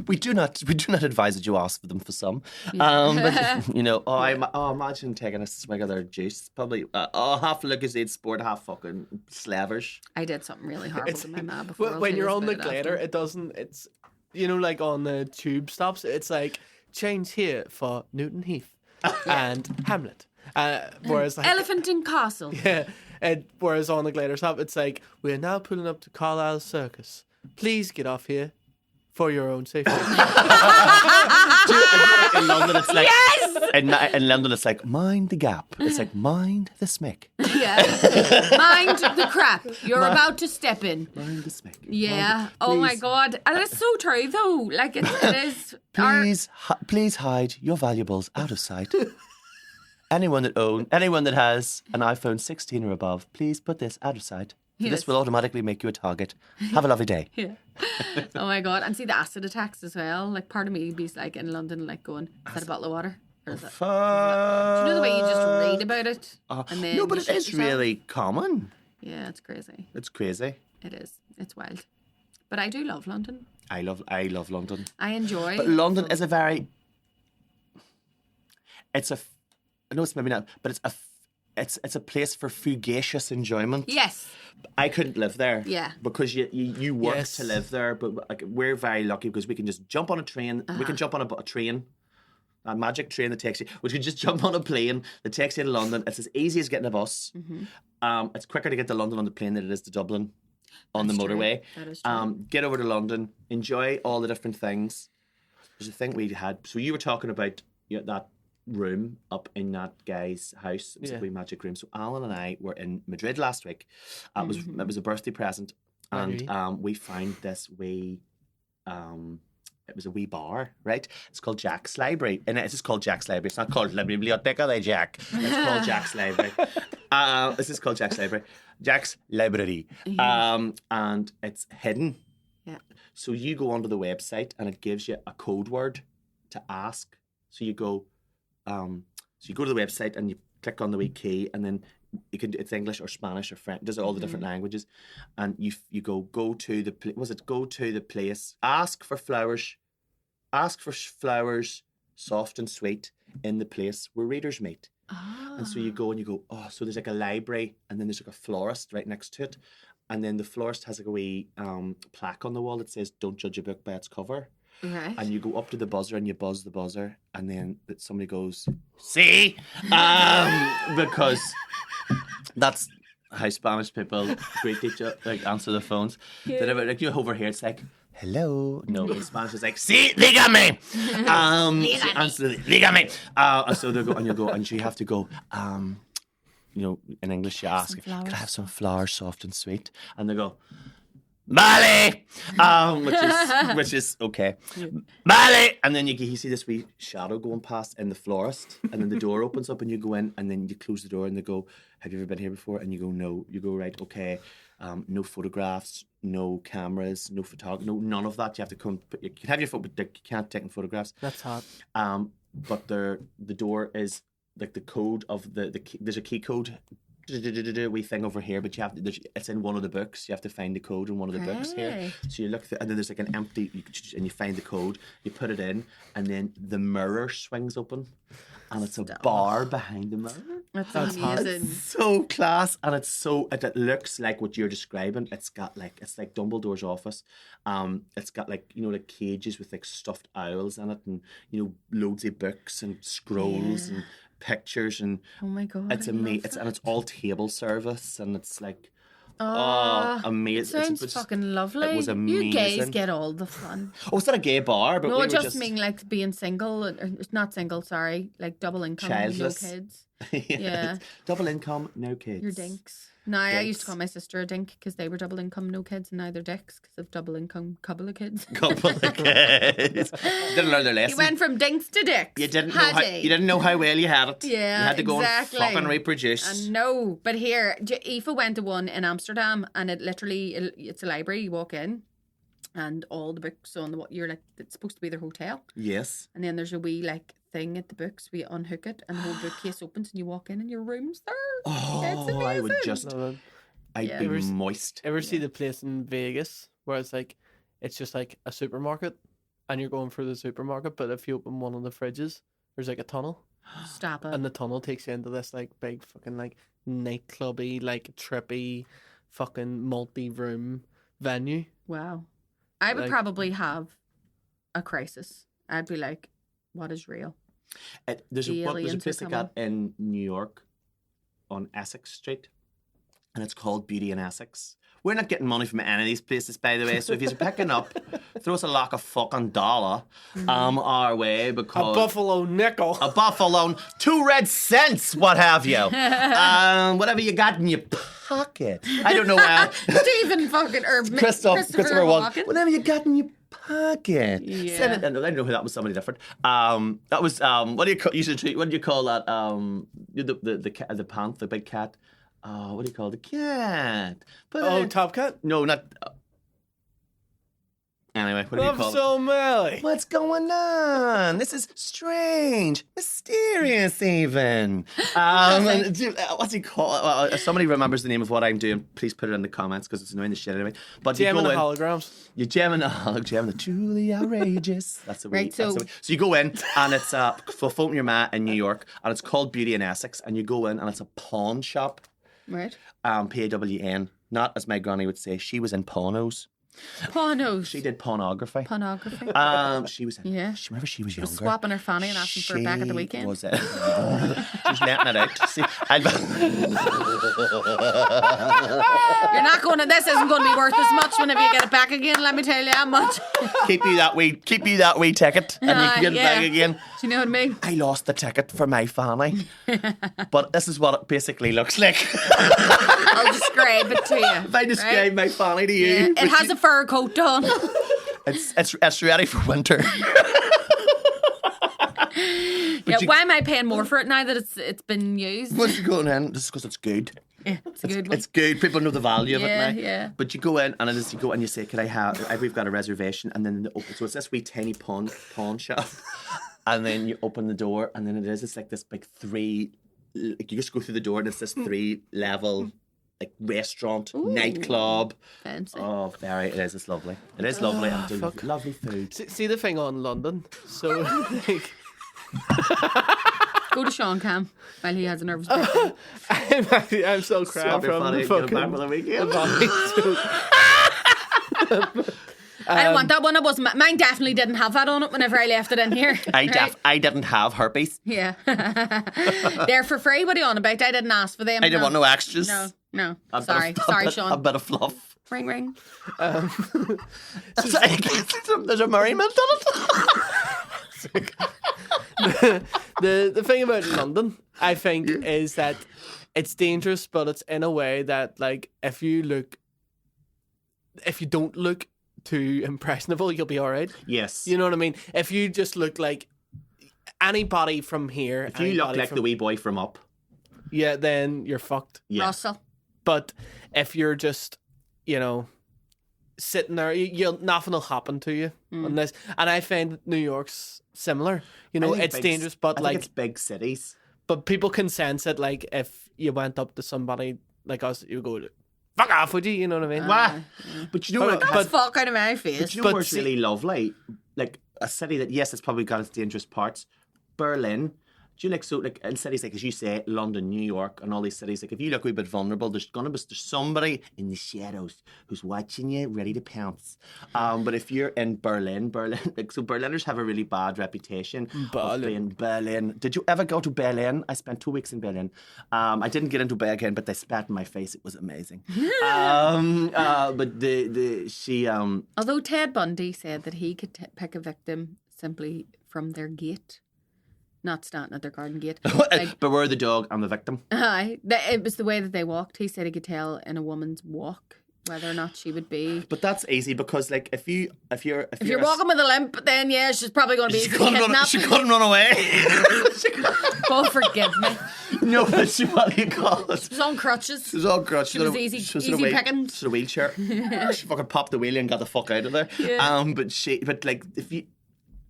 Speaker 2: we do not advise that you ask for them for some. But imagine taking a swig of their juice. Probably half Lucozade Sport, half fucking slavers.
Speaker 1: I did something really horrible to my ma before. I'll
Speaker 3: When
Speaker 1: tell
Speaker 3: you're
Speaker 1: you
Speaker 3: on the
Speaker 1: about it
Speaker 3: glider,
Speaker 1: after.
Speaker 3: it doesn't. It's like on the tube stops. It's like change here for Newton Heath and Hamlet. Whereas like
Speaker 1: Elephant and Castle.
Speaker 3: yeah, whereas on the glider stop, it's like we're now pulling up to Carlisle Circus. Please get off here for your own safety.
Speaker 2: In London, it's like
Speaker 1: Yes!
Speaker 2: in London, it's like mind the gap. It's like mind the smick.
Speaker 1: Yeah. Mind the crap you're about to step in.
Speaker 2: Mind the smick.
Speaker 1: Yeah. Oh my
Speaker 2: Please.
Speaker 1: God. And it's so true though. Like it is.
Speaker 2: Please hide your valuables out of sight. Anyone that has an iPhone 16 or above, please put this out of sight.
Speaker 1: Yes.
Speaker 2: This will automatically make you a target. Have a lovely day.
Speaker 1: Yeah. Oh my God. And see the acid attacks as well. Like part of me be like in London, like going, is that a bottle of water? Or is that, do you know the way you just read about it? And then
Speaker 2: No, but
Speaker 1: you
Speaker 2: it
Speaker 1: shit
Speaker 2: is
Speaker 1: yourself?
Speaker 2: really common.
Speaker 1: Yeah, it's crazy.
Speaker 2: It's crazy.
Speaker 1: It is. It's wild. But I do love London.
Speaker 2: I love London.
Speaker 1: I enjoy.
Speaker 2: But London is a very. I know it's maybe not, but it's a place for fugacious enjoyment.
Speaker 1: Yes.
Speaker 2: I couldn't live there.
Speaker 1: Yeah.
Speaker 2: Because you work
Speaker 3: Yes.
Speaker 2: to live there, but like we're very lucky because we can just jump on a train. We can jump on a train. A magic train that takes you. We can just jump on a plane that takes you to London. It's as easy as getting a bus. It's quicker to get to London on the plane than it is to Dublin. on the
Speaker 1: That's true.
Speaker 2: motorway.
Speaker 1: That is true.
Speaker 2: Get over to London, enjoy all the different things. There's a thing we had. So you were talking about that room up in that guy's house. It was a wee magic room. So Alan and I were in Madrid last week. It was a birthday present, and we found this wee. It was a wee bar, right? It's called Jack's Library. And it's just called Jack's Library. It's not called La Biblioteca de Jack. It's called Jack's Library. This is called Jack's Library. Jack's Library. And it's hidden.
Speaker 1: Yeah.
Speaker 2: So you go onto the website and it gives you a code word to ask. So you go to the website and you click on the wee key, and then it's English or Spanish or French. It does all the different languages, and you go to the place. Ask for flowers, soft and sweet, in the place where readers meet. And so you go so there's like a library, and then there's like a florist right next to it, and then the florist has like a wee plaque on the wall that says "Don't judge a book by its cover."
Speaker 1: Right.
Speaker 2: And you go up to the buzzer and you buzz the buzzer, and then somebody goes, "See," because that's how Spanish people greet each other, like answer the phones. They never, like, over here it's like, "Hello." No, in Spanish it's like, "Sí, dígame." Dígame. So they go, and you have to go. In English you ask, "Can I have some flowers, soft and sweet?" And they go, "Vale," which is okay. Vale, and then you see this wee shadow going past in the florist, and then the door opens up and you go in, and then you close the door and they go, "Have you ever been here before?" And you go, "No." You go, "Right, okay." No photographs, no cameras, no photography, none of that. You have to come. You can have your phone, but you can't take photographs.
Speaker 3: That's hot.
Speaker 2: But the door is like the code of the key, there's a key code. Wee thing over here, but it's in one of the books. You have to find the code in one of the books here. So you look, and then there's like an empty, and you find the code, you put it in, and then the mirror swings open, and it's a bar behind the mirror.
Speaker 1: That's amazing.
Speaker 2: It's so class, and it looks like what you're describing. It's like Dumbledore's office. It's got like cages with like stuffed owls in it, and loads of books and scrolls and pictures, and
Speaker 1: oh my god,
Speaker 2: it's amazing. And it's all table service, and it's like amazing.
Speaker 1: Sounds fucking lovely.
Speaker 2: It was amazing.
Speaker 1: You guys get all the fun.
Speaker 2: Oh, it's not a gay bar, but
Speaker 1: No,
Speaker 2: we
Speaker 1: I
Speaker 2: were
Speaker 1: just mean like being single, or not single, sorry, like double income,
Speaker 2: Childless.
Speaker 1: no kids.
Speaker 2: Yeah. Double income, no kids.
Speaker 1: You're dinks. No, I used to call my sister a dink because they were double income, no kids, and now they're dicks because of double income, couple of kids.
Speaker 2: Couple of kids. Didn't learn their lesson.
Speaker 1: You went from dinks to dicks.
Speaker 2: You didn't know how well you had it.
Speaker 1: Yeah,
Speaker 2: you had to go
Speaker 1: exactly.
Speaker 2: and fucking reproduce.
Speaker 1: I know, but here, Aoife went to one in Amsterdam, and it's a library. You walk in, and all the books on it's supposed to be their hotel.
Speaker 2: Yes.
Speaker 1: And then there's a wee thing at the books. We unhook it, and the whole bookcase opens, and you walk in, and your room's there.
Speaker 2: Oh,
Speaker 1: it's amazing.
Speaker 2: I would just, I'd be moist.
Speaker 3: Ever see the place in Vegas where it's just like a supermarket, and you're going through the supermarket, but if you open one of the fridges, there's like a tunnel.
Speaker 1: Stop it.
Speaker 3: And the tunnel takes you into this like big fucking like nightclubby, like trippy, fucking multi-room venue.
Speaker 1: Wow. I would probably have a crisis. I'd be like, what is real?
Speaker 2: There's a place like that in New York on Essex Street, and it's called Beauty in Essex. We're not getting money from any of these places, by the way, so if you're picking up, throw us a lock of fucking dollar our way, because...
Speaker 3: A buffalo nickel.
Speaker 2: A buffalo, 2 red cents, what have you. Whatever you got in your pocket. I don't know why.
Speaker 1: Stephen fucking...
Speaker 2: Christopher Walken. Whatever you got in your pocket.
Speaker 1: Yeah.
Speaker 2: I don't know who that was, somebody different. That was, what do you call that? The panther, the big cat. What do you call the cat?
Speaker 3: Top Cat?
Speaker 2: No, not. Anyway, what do you call it?
Speaker 3: So Melly.
Speaker 2: What's going on? This is strange, mysterious, even. What's he called? If somebody remembers the name of what I'm doing, please put it in the comments because it's annoying the shit out of me. But
Speaker 3: Jamming the holograms.
Speaker 2: You're jamming the truly outrageous. That's the way.
Speaker 1: Right, so
Speaker 2: you go in, and it's for Fulton Your Ma in New York, and it's called Beauty in Essex, and you go in, and it's a pawn shop.
Speaker 1: Right.
Speaker 2: PAWN. Not, as my granny would say, she was in pornos.
Speaker 1: Pornos.
Speaker 2: She did pornography.
Speaker 1: Pornography.
Speaker 2: She was.
Speaker 1: Yeah.
Speaker 2: Whenever she was younger,
Speaker 1: Swapping her fanny and asking for it back at the weekend.
Speaker 2: Was it? She was letting it out. See,
Speaker 1: You're not going to. This isn't going to be worth as much whenever you get it back again. Let me tell you how much.
Speaker 2: keep you that wee ticket, and you can get it back again.
Speaker 1: Do you know what I mean?
Speaker 2: I lost the ticket for my fanny, but this is what it basically looks like.
Speaker 1: I'll describe it to you.
Speaker 2: If I describe my fanny to you,
Speaker 1: Yeah, it has a fur coat on.
Speaker 2: it's ready for winter.
Speaker 1: Why am I paying more for it now that it's been used?
Speaker 2: Once you go in, just because it's good.
Speaker 1: Yeah, it's a good one.
Speaker 2: It's good. People know the value of it now.
Speaker 1: Yeah.
Speaker 2: But you go in and you go and you say, "Can I have? We've got a reservation." And then so it's this wee tiny pawn shop, and then you open the door, and then it's like this big three. Like you just go through the door, and it's this 3-level like restaurant, nightclub.
Speaker 1: Fancy.
Speaker 2: Oh, very! It is. It's lovely. It is lovely. And lovely food.
Speaker 3: See the thing on London. So like.
Speaker 1: Go to Sean Cam while he has a nervous breakdown.
Speaker 3: I'm so cramped from the fucking
Speaker 2: back for the weekend.
Speaker 1: I don't want that one. It wasn't. Mine definitely didn't have that on it whenever I left it in here.
Speaker 2: I didn't have herpes.
Speaker 1: Yeah. They're for free. What are you on about? I didn't ask for them.
Speaker 2: I didn't want no extras.
Speaker 1: No.
Speaker 2: Sorry,
Speaker 1: Sean.
Speaker 2: A bit of fluff.
Speaker 1: Ring.
Speaker 2: There's a merriment on it.
Speaker 3: The thing about London, I think, is that it's dangerous, but it's in a way that, like, if you don't look too impressionable, you'll be all right.
Speaker 2: Yes.
Speaker 3: You know what I mean? If you just look like anybody from here,
Speaker 2: if you look like the wee boy from Up,
Speaker 3: yeah, then you're fucked.
Speaker 2: Yeah.
Speaker 1: Russell.
Speaker 3: But if you're just, sitting there, nothing will happen to you unless. And I find New York's similar. It's dangerous, but
Speaker 2: I think it's big cities.
Speaker 3: But people can sense it. Like if you went up to somebody like us, you go, "Fuck off, would you?" You know what I mean?
Speaker 2: Yeah. But you know what?
Speaker 1: That's fuck out of my face.
Speaker 2: But you know what's really lovely? Like a city that, yes, it's probably got its dangerous parts. Berlin. Do you in cities like, as you say, London, New York, and all these cities, like if you look a wee bit vulnerable, there's somebody in the shadows who's watching you, ready to pounce. But if you're in Berlin, so Berliners have a really bad reputation of being Berlin. Did you ever go to Berlin? I spent 2 weeks in Berlin. I didn't get into Berlin, but they spat in my face. It was amazing. But
Speaker 1: although Ted Bundy said that he could pick a victim simply from their gait. Not standing at their garden gate.
Speaker 2: Beware the dog, I'm the victim.
Speaker 1: It was the way that they walked. He said he could tell in a woman's walk whether or not she would be.
Speaker 2: But that's easy because, like, if you're
Speaker 1: walking with a limp, then yeah, she's probably going to be kidnapped.
Speaker 2: She couldn't run away.
Speaker 1: Oh, forgive me.
Speaker 2: No, what do you call it?
Speaker 1: She was on crutches.
Speaker 2: She was on crutches.
Speaker 1: She was easy picking.
Speaker 2: She was a wheelchair. She fucking popped the wheelie and got the fuck out of there.
Speaker 1: Yeah.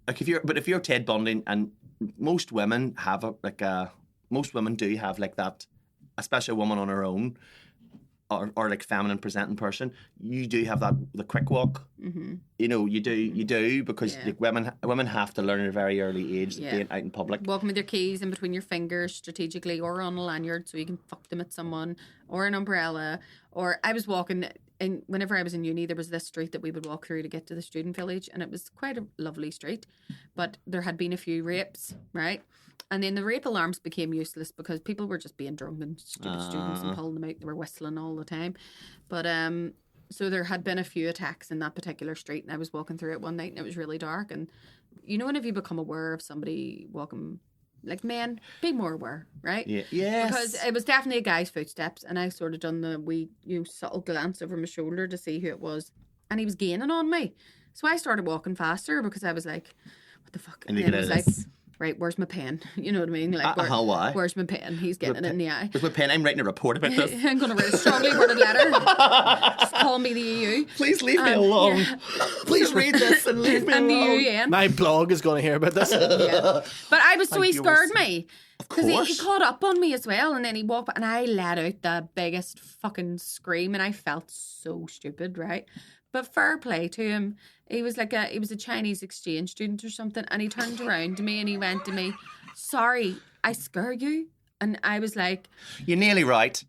Speaker 2: If you're Ted Bundy, and most women most women do have like that, especially a woman on her own, or like feminine presenting person, you do have the quick walk. Mm-hmm. You do because like women have to learn at a very early age being out in public.
Speaker 1: Walking with your keys in between your fingers strategically, or on a lanyard so you can fuck them at someone, or an umbrella. Or I was walking. And whenever I was in uni, there was this street that we would walk through to get to the student village, and it was quite a lovely street, but there had been a few rapes, right? And then the rape alarms became useless because people were just being drunk and stupid students and pulling them out. They were whistling all the time. But so there had been a few attacks in that particular street, and I was walking through it one night, and it was really dark. And whenever you become aware of somebody walking, like, men, be more aware, right?
Speaker 2: Yeah. Yes.
Speaker 1: Because it was definitely a guy's footsteps, and I sort of done the wee, subtle glance over my shoulder to see who it was, and he was gaining on me. So I started walking faster because I was like, "What the fuck?"
Speaker 2: And
Speaker 1: then I was like, "Right, where's my pen?" You know what I mean? Like,
Speaker 2: why?
Speaker 1: Where's my pen? He's getting it in the eye.
Speaker 2: Where's my pen? I'm writing a report about this.
Speaker 1: I'm going to write a strongly worded letter. Just call me the EU.
Speaker 2: Please leave me alone.
Speaker 1: Yeah.
Speaker 2: Please read this and leave me alone.
Speaker 1: The UN.
Speaker 3: My blog is going to hear about this.
Speaker 1: Yeah. But I was so he scared me.
Speaker 2: Because
Speaker 1: he caught up on me as well, and then he walked, and I let out the biggest fucking scream, and I felt so stupid, right? But fair play to him. He was he was a Chinese exchange student or something, and he turned around to me and he went to me, "Sorry, I scare you." And I was like,
Speaker 2: "You're nearly right."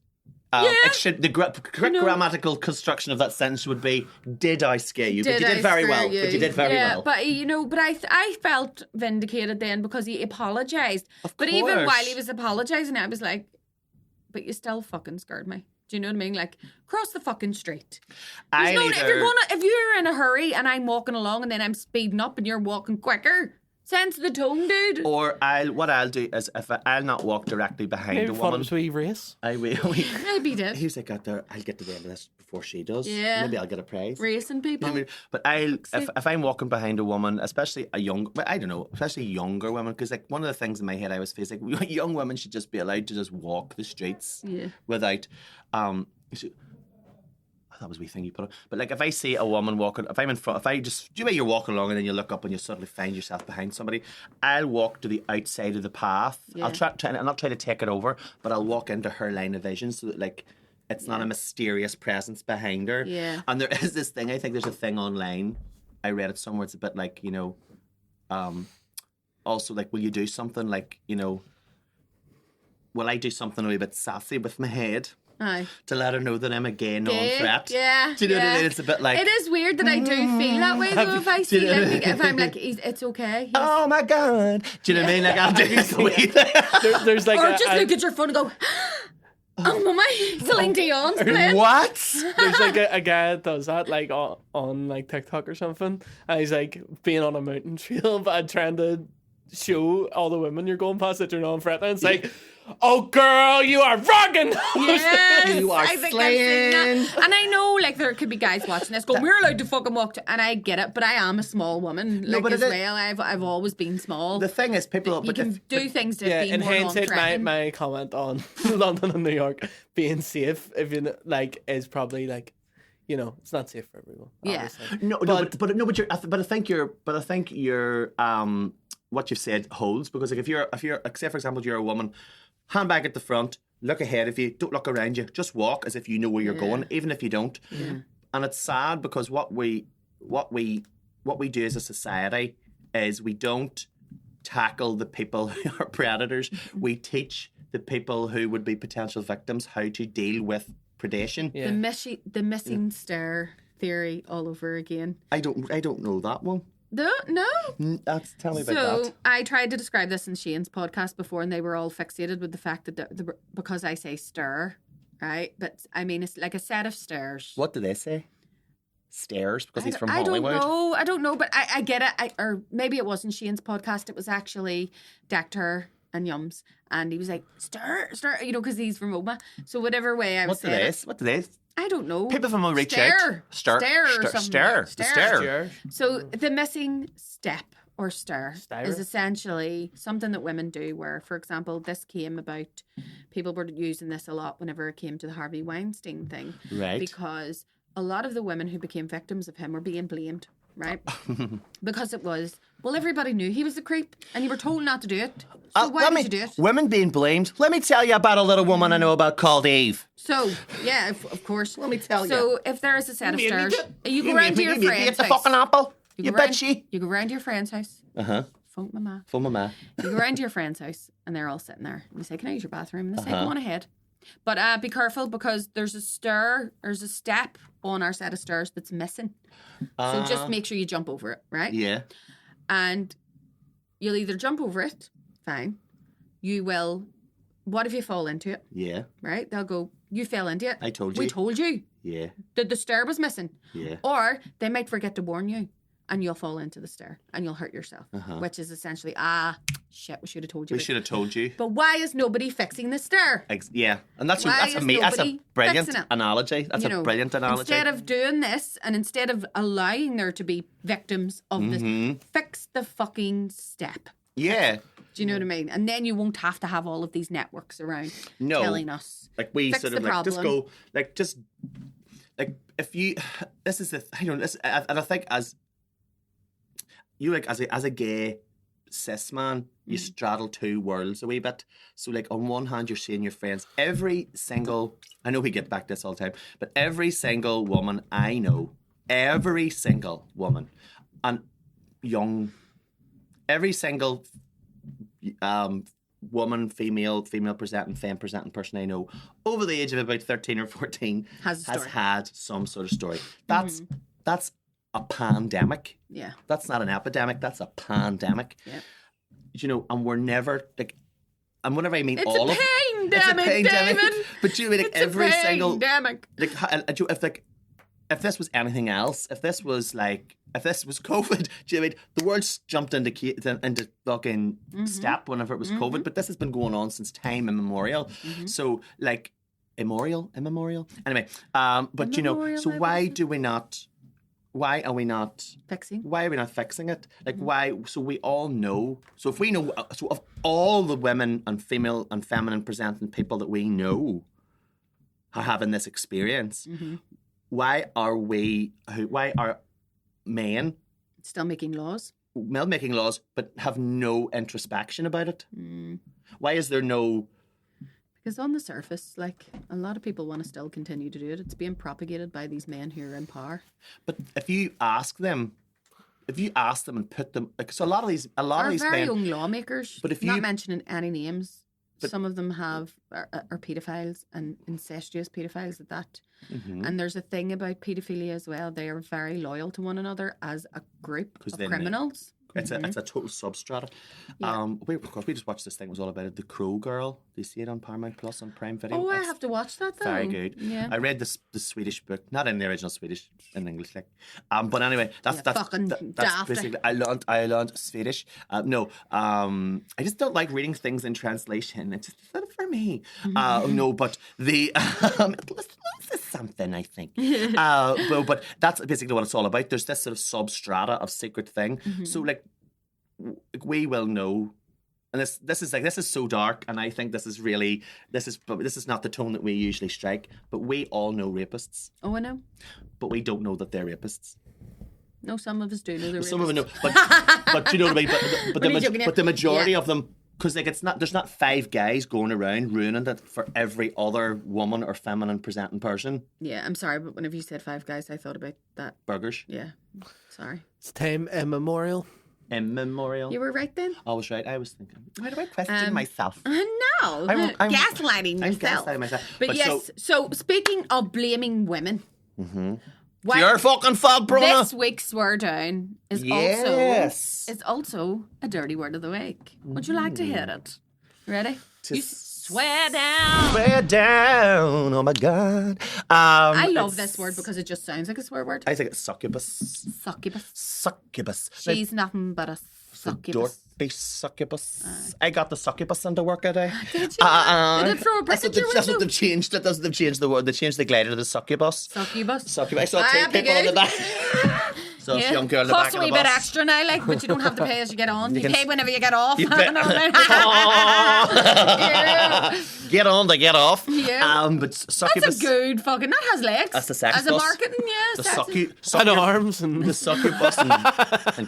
Speaker 2: It should, the correct grammatical construction of that sentence would be, did I scare you? But you did very well. But you did very well.
Speaker 1: But, but I felt vindicated then because he apologised.
Speaker 2: Of
Speaker 1: But even
Speaker 2: course.
Speaker 1: while he was apologising, I was like, but you still fucking scared me. Do you know what I mean? Like, cross the fucking street. If you're in a hurry and I'm walking along and then I'm speeding up and you're walking quicker, sense the tone, dude.
Speaker 2: Or what I'll do is I'll not walk directly behind
Speaker 3: Maybe
Speaker 2: a
Speaker 3: thought it
Speaker 2: woman.
Speaker 3: was a wee race.
Speaker 1: Maybe he did.
Speaker 2: He's like, out there, I'll get to the end of this before she does.
Speaker 1: Yeah.
Speaker 2: Maybe I'll get a prize.
Speaker 1: Racing people.
Speaker 2: But if I'm walking behind a woman, especially especially younger women, because like one of the things in my head I was facing, like young women should just be allowed to just walk the streets without, that was a wee thing you put on. But like if I see a woman walking, if I'm in front, do you know you're walking along and then you look up and you suddenly find yourself behind somebody, I'll walk to the outside of the path.
Speaker 1: Yeah.
Speaker 2: I'll not try to take it over, but I'll walk into her line of vision so that like it's not a mysterious presence behind her.
Speaker 1: Yeah.
Speaker 2: And there is this thing, I think there's a thing online, I read it somewhere, it's a bit like, also like, will you do something like, will I do something a wee bit sassy with my head?
Speaker 1: Aye.
Speaker 2: To let her know that I'm a gay non-threat.
Speaker 1: Yeah.
Speaker 2: Do you know what I mean? It's a bit like...
Speaker 1: It is weird that I do feel that way, though, if I see, if I'm like, it's okay.
Speaker 2: Oh my God. Do you know what I mean? Like, I'll do this wee thing.
Speaker 3: There's like
Speaker 1: or just look at your phone and go, oh, mama, Celine Dion's playing.
Speaker 2: What?
Speaker 3: There's like a guy that does that like on like TikTok or something, and he's like being on a mountain trail but trying to show all the women you're going past that you're non-threatening. It's like, oh girl, you are rocking.
Speaker 1: Yes,
Speaker 2: You are
Speaker 1: I think I've seen
Speaker 2: slaying.
Speaker 1: that. And I know, like, there could be guys watching this going, we're allowed to fucking walk to, and I get it, but I am a small woman, like,
Speaker 2: but
Speaker 1: as well. I've always been small.
Speaker 2: The thing is, people...
Speaker 1: You can do things to be
Speaker 3: in
Speaker 1: more
Speaker 3: hindsight,
Speaker 1: non-threatening.
Speaker 3: my comment on London and New York being safe, if you like, is probably like, it's not safe for everyone.
Speaker 1: Yeah.
Speaker 3: Obviously.
Speaker 2: But I think you're what you've said holds, because like if you're like, say for example you're a woman, handbag at the front, look ahead of you, don't look around you, just walk as if you know where you're going, even if you don't. And it's sad because what we do as a society is we don't tackle the people who are predators. We teach the people who would be potential victims how to deal with predation.
Speaker 3: Yeah.
Speaker 1: The missing star theory all over again.
Speaker 2: I don't know that one.
Speaker 1: No.
Speaker 2: Tell me about
Speaker 1: So
Speaker 2: that.
Speaker 1: I tried to describe this in Shane's podcast before, and they were all fixated with the fact that because I say stir, right? But I mean, it's like a set of stairs.
Speaker 2: What do they say? Stairs, because he's from
Speaker 1: I
Speaker 2: Hollywood.
Speaker 1: I don't know, but I get it. Or maybe it wasn't Shane's podcast. It was actually Dactor and Yums, and he was like stir, because he's from Oma. So whatever way I was saying it,
Speaker 2: What do they?
Speaker 1: I don't know.
Speaker 2: People from Oma reach
Speaker 1: Stir.
Speaker 2: out. Stir
Speaker 1: or something.
Speaker 2: Stir. The stir.
Speaker 3: Sure.
Speaker 1: So the missing step or stir
Speaker 3: Styre?
Speaker 1: is essentially something that women do where, for example, this came about, people were using this a lot whenever it came to the Harvey Weinstein thing.
Speaker 2: Right.
Speaker 1: Because a lot of the women who became victims of him were being blamed, right? Because it was, well, everybody knew he was a creep and you were told not to do it. So why did you do it?
Speaker 2: Women being blamed. Let me tell you about a little woman I know about called Eve.
Speaker 1: So, yeah, of course.
Speaker 2: Let me tell you.
Speaker 1: So if there is a set of stairs, you go
Speaker 2: You
Speaker 1: round to
Speaker 2: made
Speaker 1: your
Speaker 2: me
Speaker 1: friend's
Speaker 2: eat the
Speaker 1: house.
Speaker 2: fucking apple.
Speaker 1: You
Speaker 2: You
Speaker 1: go round-
Speaker 2: bitchy.
Speaker 1: You go round to your friend's house.
Speaker 2: Uh-huh.
Speaker 1: Phone mama.
Speaker 2: Full mama.
Speaker 1: You go round to your friend's house and they're all sitting there. And you say, can I use your bathroom? And they say, go on ahead. But be careful because there's a step on our set of stairs that's missing. So just make sure you jump over it, right?
Speaker 2: Yeah.
Speaker 1: And you'll either jump over it, fine. You will, what if you fall into it,
Speaker 2: Yeah.
Speaker 1: right? They'll go, you fell into it.
Speaker 2: I told
Speaker 1: We
Speaker 2: you.
Speaker 1: told you
Speaker 2: Yeah.
Speaker 1: that the stair was missing.
Speaker 2: Yeah.
Speaker 1: Or they might forget to warn you and you'll fall into the stair and you'll hurt yourself, which is essentially, shit, we should have told you.
Speaker 2: We
Speaker 1: about
Speaker 2: should have told you.
Speaker 1: But why is nobody fixing the stair?
Speaker 2: Yeah. And that's
Speaker 1: Why
Speaker 2: a
Speaker 1: is
Speaker 2: brilliant
Speaker 1: nobody fixing it?
Speaker 2: analogy. That's a brilliant analogy.
Speaker 1: Instead of doing this and instead of allowing there to be victims of this, fix the fucking step.
Speaker 2: Yeah.
Speaker 1: Do you know what I mean? And then you won't have to have all of these networks around telling us.
Speaker 2: Like we
Speaker 1: Fix
Speaker 2: sort of
Speaker 1: the
Speaker 2: like just
Speaker 1: problem.
Speaker 2: go like just like if you this is the and I think as you like as a gay cis man, you straddle two worlds a wee bit. So like on one hand you're seeing your friends, every single, I know we get back to this all the time, but every single woman I know, every single woman and every single woman, female presenting, femme presenting person I know over the age of about 13 or 14
Speaker 1: Has a story.
Speaker 2: had some sort of story. That's a pandemic.
Speaker 1: Yeah.
Speaker 2: That's not an epidemic. That's a pandemic.
Speaker 1: Yeah.
Speaker 2: You know, and we're never like, and whenever I mean
Speaker 1: It's
Speaker 2: all
Speaker 1: a
Speaker 2: of
Speaker 1: pandemic, David.
Speaker 2: But you know, like
Speaker 1: It's
Speaker 2: every
Speaker 1: a
Speaker 2: single
Speaker 1: pandemic.
Speaker 2: if this was anything else, if this was COVID, do you know, the world's jumped into fucking step whenever it was COVID, but this has been going on since time immemorial. So like immemorial. Anyway, but you know, so why are we not
Speaker 1: Fixing?
Speaker 2: Why are we not fixing it? Like why? So we all know. So if we know, so of all the women and female and feminine presenting people that we know are having this experience, why are men
Speaker 1: Still making laws?
Speaker 2: making laws but have no introspection about it? Why is there no?
Speaker 1: Because on the surface, like, a lot of people want to still continue to do it. It's being propagated by these men who are in power.
Speaker 2: But if you ask them and put them, like, so a lot of these
Speaker 1: Very
Speaker 2: men,
Speaker 1: young lawmakers,
Speaker 2: But if
Speaker 1: not
Speaker 2: you-
Speaker 1: mentioning any names, some of them are paedophiles and incestuous paedophiles at that. And there's a thing about paedophilia as well. They are very loyal to one another as a group of
Speaker 2: they know.
Speaker 1: criminals.
Speaker 2: it's a total substrata. We just watched this thing. It was all about it. The Crow Girl. Do you see it on Paramount Plus on Prime Video?
Speaker 1: Oh, I
Speaker 2: It's
Speaker 1: have to watch that though.
Speaker 2: very good.
Speaker 1: Yeah.
Speaker 2: I read the Swedish book, not in the original Swedish, in English, like. But anyway, that's
Speaker 1: fucking
Speaker 2: that's
Speaker 1: dafty.
Speaker 2: basically. I learned Swedish. I just don't like reading things in translation. It's just not for me. No, but the this is something I think. But that's basically what it's all about. There's this sort of substrata of secret thing. So like we will know. And this is so dark, and I think this is not the tone that we usually strike. But we all know rapists,
Speaker 1: Oh, I know.
Speaker 2: but we don't know that they're rapists.
Speaker 1: No, some of us do know.
Speaker 2: Some of them know, but you know what I mean. But the majority of them, because like there's not 5 guys going around ruining it for every other woman or feminine presenting person.
Speaker 1: Yeah, I'm sorry, but whenever you said 5 guys, I thought about that.
Speaker 2: Burgers.
Speaker 1: Yeah, sorry.
Speaker 3: It's time immemorial.
Speaker 2: Immemorial.
Speaker 1: You were right then.
Speaker 2: I was right. I was thinking, why do I question myself?
Speaker 1: No,
Speaker 2: I'm
Speaker 1: gaslighting
Speaker 2: I'm
Speaker 1: yourself.
Speaker 2: gaslighting myself.
Speaker 1: But yes, so speaking of blaming women,
Speaker 2: It's your fucking fault, Bronagh.
Speaker 1: this week's swear down is
Speaker 2: Yes.
Speaker 1: also a dirty word of the week. Would you like to hear it? Ready? You swear down.
Speaker 2: Swear down. Oh my God.
Speaker 1: I love this word because it just sounds like a swear word.
Speaker 2: I think it's succubus.
Speaker 1: Succubus.
Speaker 2: Succubus.
Speaker 1: She's nothing but a succubus.
Speaker 2: Dorothy succubus. I got the succubus into work today.
Speaker 1: Did you? Did it throw a brick at your
Speaker 2: That's what
Speaker 1: window?
Speaker 2: they've changed it. They've changed the word. They changed the glider to the succubus.
Speaker 1: Succubus.
Speaker 2: Succubus. I saw 2
Speaker 1: That'd be
Speaker 2: people in the
Speaker 1: good.
Speaker 2: back. So this young girl in the back
Speaker 1: Costs
Speaker 2: of
Speaker 1: a
Speaker 2: the
Speaker 1: wee bit
Speaker 2: bus.
Speaker 1: extra now, like, but you don't have to pay as you get on. You
Speaker 2: can-
Speaker 1: pay whenever you get off.
Speaker 2: You pay-
Speaker 1: Yeah.
Speaker 2: Get on to get off.
Speaker 1: Yeah.
Speaker 2: But
Speaker 1: That's
Speaker 2: succubus.
Speaker 1: a good fucking. That has legs.
Speaker 2: That's the sex
Speaker 1: As a
Speaker 2: bus.
Speaker 1: marketing, yeah.
Speaker 2: The
Speaker 1: sex-
Speaker 3: And arms and
Speaker 2: The succubus and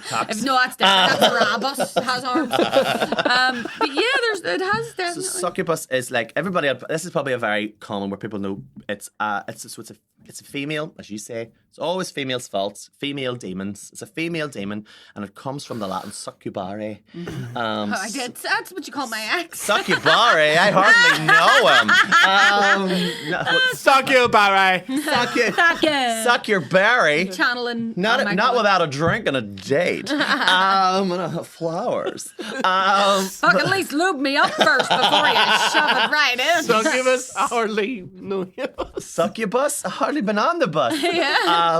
Speaker 2: cocks.
Speaker 1: No, that's different. That's a rabus. It has arms. But yeah, it has
Speaker 2: So
Speaker 1: definitely.
Speaker 2: succubus is like everybody. This is probably a very common where people know it's a female, as you say. It's always females' faults. Female demons. It's a female demon, and it comes from the Latin succubare.
Speaker 1: I did. That's what you call my ex.
Speaker 2: Succubare. I hardly know him.
Speaker 3: suck you, Barry.
Speaker 2: Suck your berry.
Speaker 1: Channeling.
Speaker 2: Not
Speaker 1: oh my
Speaker 2: not
Speaker 1: God.
Speaker 2: without a drink and a date. And flowers.
Speaker 1: Fuck, at least lube me up first before you shove it right in.
Speaker 3: Succubus, hardly know you.
Speaker 2: Succubus. I hardly been on the bus.
Speaker 1: Yeah.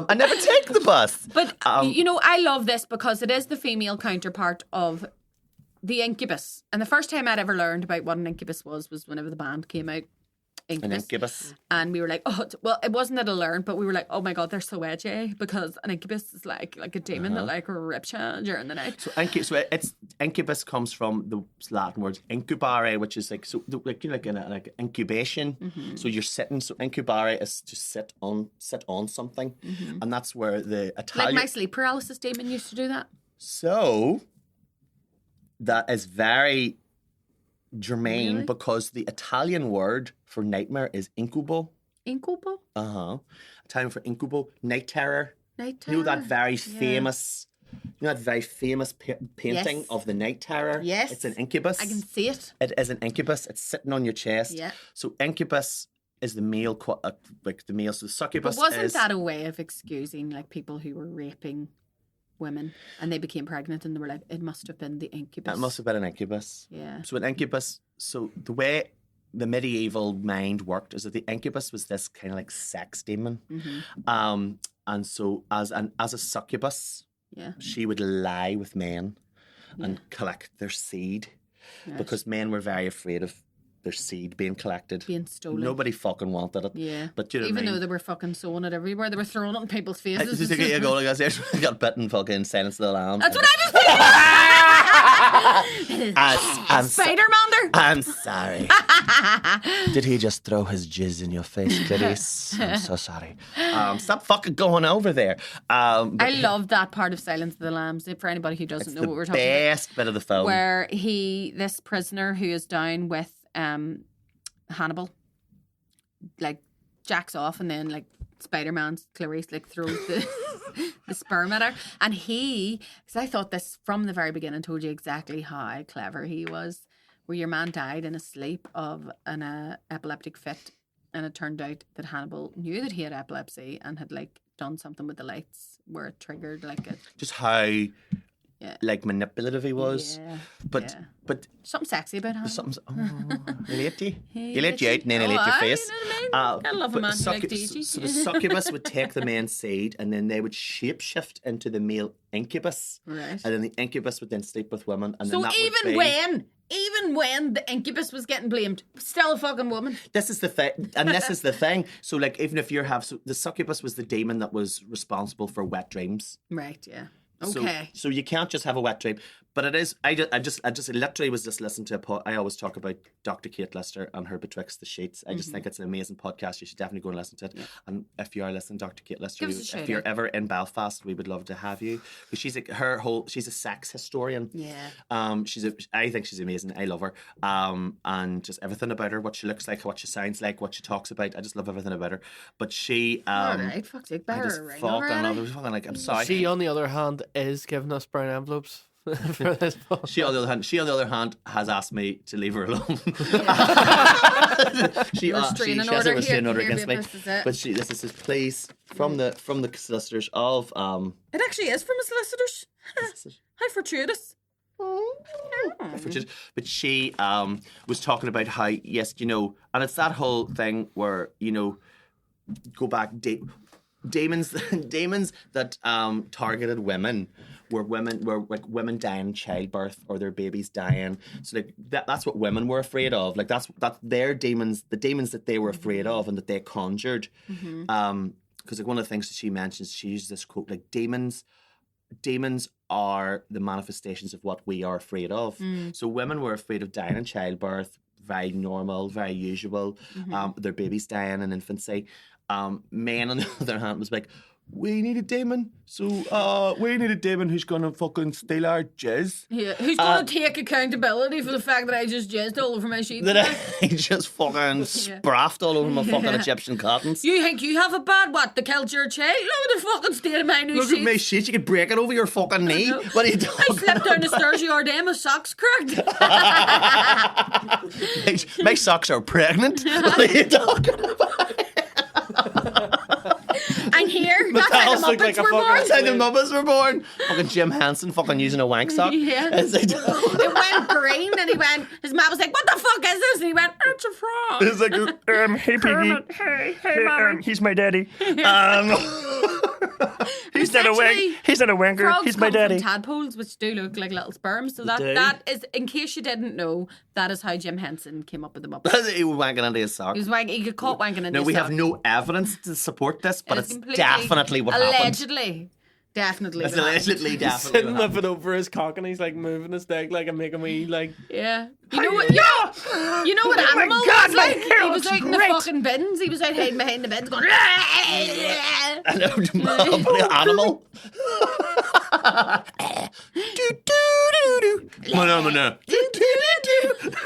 Speaker 2: I never take the bus.
Speaker 1: But, you know, I love this because it is the female counterpart of the incubus. And the first time I'd ever learned about what an incubus was whenever the band came out.
Speaker 2: An incubus.
Speaker 1: And we were like, well, it wasn't that I learned, but we were like, oh my God, they're so edgy because an incubus is like a demon that like rips you during the night.
Speaker 2: So it's incubus comes from the Latin words incubare, which is like like incubation. So you're sitting. So incubare is to sit on something, and that's where the Italian.
Speaker 1: Like my sleep paralysis demon used to do that.
Speaker 2: So that is very germane
Speaker 1: Really?
Speaker 2: because the Italian word for nightmare is incubo.
Speaker 1: Incubo?
Speaker 2: Italian for incubo, night terror.
Speaker 1: Night
Speaker 2: You know that
Speaker 1: terror?
Speaker 2: very
Speaker 1: Yeah.
Speaker 2: famous. You know that very famous painting
Speaker 1: Yes.
Speaker 2: of the Night Terror?
Speaker 1: Yes.
Speaker 2: It's an incubus.
Speaker 1: I can see it.
Speaker 2: It is an incubus. It's sitting on your chest.
Speaker 1: Yeah.
Speaker 2: So incubus is the male, like the male. So the succubus
Speaker 1: But wasn't
Speaker 2: is...
Speaker 1: that a way of excusing like people who were raping women and they became pregnant and they were like, it must have been the incubus.
Speaker 2: It must have been an incubus.
Speaker 1: Yeah.
Speaker 2: So an incubus, so the way the medieval mind worked is that the incubus was this kind of like sex demon.
Speaker 1: Mm-hmm.
Speaker 2: And so as a succubus,
Speaker 1: Yeah.
Speaker 2: she would lie with men and collect their seed
Speaker 1: Right.
Speaker 2: because men were very afraid of their seed being collected.
Speaker 1: Being stolen.
Speaker 2: Nobody fucking wanted it.
Speaker 1: Yeah.
Speaker 2: But you know what I
Speaker 1: Even
Speaker 2: mean?
Speaker 1: though they were fucking sewing it everywhere, they were throwing it in people's faces.
Speaker 2: Just you go, like I got bitten fucking Silence of the Lamb.
Speaker 1: That's what I just did.
Speaker 2: I'm
Speaker 1: Spider-Mander.
Speaker 2: I'm sorry. Did he just throw his jizz in your face, Clarice? I'm so sorry. Stop fucking going over there.
Speaker 1: I love that part of Silence of the Lambs. For anybody who doesn't know what we're talking about,
Speaker 2: best bit of the film.
Speaker 1: where this prisoner who is down with Hannibal, like jacks off, and then like Spider-Man's Clarice like throws the sperm at her, and because I thought this from the very beginning, told you exactly how clever he was. Where your man died in his sleep of an epileptic fit, and it turned out that Hannibal knew that he had epilepsy and had like done something with the lights where it triggered like it.
Speaker 2: Just how
Speaker 1: Yeah.
Speaker 2: like manipulative he was.
Speaker 1: Yeah.
Speaker 2: But
Speaker 1: yeah.
Speaker 2: but
Speaker 1: Something sexy about him.
Speaker 2: something's he let you.
Speaker 1: He
Speaker 2: He let you out and then he let your face.
Speaker 1: You know what I mean? Gotta love a
Speaker 2: but
Speaker 1: man who
Speaker 2: succu-
Speaker 1: like DG.
Speaker 2: so the succubus would take the man's seed and then they would shapeshift into the male incubus.
Speaker 1: Right.
Speaker 2: And then the incubus would then sleep with women. And
Speaker 1: So
Speaker 2: then that
Speaker 1: even
Speaker 2: would be...
Speaker 1: even when the incubus was getting blamed, still a fucking woman.
Speaker 2: This is the thing, and this is the thing. So, like, even if the succubus was the demon that was responsible for wet dreams.
Speaker 1: Right, yeah.
Speaker 2: So-
Speaker 1: Okay.
Speaker 2: So, you can't just have a wet dream. But it is. I just literally was just listening to a pod. I always talk about Dr. Kate Lister and her Betwixt the Sheets. I just think it's an amazing podcast. You should definitely go and listen to it. Yeah. And if you are listening, Dr. Kate Lister,
Speaker 1: Give us a shout
Speaker 2: if you're
Speaker 1: out.
Speaker 2: ever in Belfast, we would love to have you because she's a sex historian.
Speaker 1: Yeah.
Speaker 2: I think she's amazing. I love her. And just everything about her, what she looks like, what she sounds like, what she talks about. I just love everything about her. But she,
Speaker 1: All right, fuck's sake,
Speaker 2: I just
Speaker 1: better right
Speaker 2: fucking love
Speaker 1: already.
Speaker 2: her. Fucking like, I'm sorry.
Speaker 3: She, on the other hand, is giving us brown envelopes for this podcast.
Speaker 2: She on the other hand has asked me to leave her alone. she has
Speaker 1: Restraining
Speaker 2: a
Speaker 1: order
Speaker 2: restraining
Speaker 1: here.
Speaker 2: order
Speaker 1: Here,
Speaker 2: against me.
Speaker 1: this is it.
Speaker 2: But this is please from the solicitors of
Speaker 1: It actually is from a solicitor's. How fortuitous.
Speaker 2: But she was talking about how yes, and it's that whole thing where go back demons that targeted women were like women dying in childbirth or their babies dying. So like that's what women were afraid of. Like that's their demons, the demons that they were afraid of and that they conjured. Because like one of the things that she mentions, she uses this quote like demons are the manifestations of what we are afraid of. So women were afraid of dying in childbirth, very normal, very usual. Their babies dying in infancy. Men, on the other hand, was like, we need a demon. So we need a demon who's gonna fucking steal our jizz.
Speaker 1: Yeah, who's going to take accountability for the fact that I just jizzed all over my sheets?
Speaker 2: That I just fucking spraffed all over my fucking Egyptian cottons.
Speaker 1: You think you have a bad what? The killed your child? Look at the fucking state of my new
Speaker 2: Look
Speaker 1: sheets.
Speaker 2: at my sheets, you could break it over your fucking knee.
Speaker 1: know.
Speaker 2: What are you
Speaker 1: I
Speaker 2: talking
Speaker 1: slept down the stairs the other day and my socks cracked.
Speaker 2: my socks are pregnant. What are you talking about?
Speaker 1: And here, that's how
Speaker 3: house
Speaker 1: the
Speaker 3: looked
Speaker 1: Muppets
Speaker 3: like a
Speaker 1: were born.
Speaker 3: fucking-
Speaker 2: That's how the Muppets were born. Fucking Jim Henson fucking using a wank sock.
Speaker 1: Yeah.
Speaker 2: It's like,
Speaker 1: It went green and his mom was like, what the fuck is this? And he went, it's a frog.
Speaker 2: it's like, hey piggy.
Speaker 1: Hey, mommy.
Speaker 2: He's my daddy. He's
Speaker 1: Essentially,
Speaker 2: not a wanker.
Speaker 1: Frogs
Speaker 2: He's my
Speaker 1: come
Speaker 2: daddy.
Speaker 1: from tadpoles, which do look like little sperms. So
Speaker 2: do.
Speaker 1: that is, in case you didn't know, that is how Jim Henson came up with the Muppets.
Speaker 2: He was wanking into his sock.
Speaker 1: He got caught wanking in
Speaker 2: No,
Speaker 1: his
Speaker 2: we have
Speaker 1: sock.
Speaker 2: no evidence to support this, but it's
Speaker 1: completely-
Speaker 2: definitely what happened.
Speaker 1: Definitely
Speaker 2: It's
Speaker 1: what happened.
Speaker 2: allegedly definitely
Speaker 3: Sitting
Speaker 2: what happened.
Speaker 3: lifting over his cock and he's like moving his dick like and making me like.
Speaker 1: Yeah. You know what? You know what animal was like? He was out in the fucking bins. He was out hiding behind the bins going.
Speaker 2: I know, but the animal. Do, do, do, do. Mana. Do, do, do, do.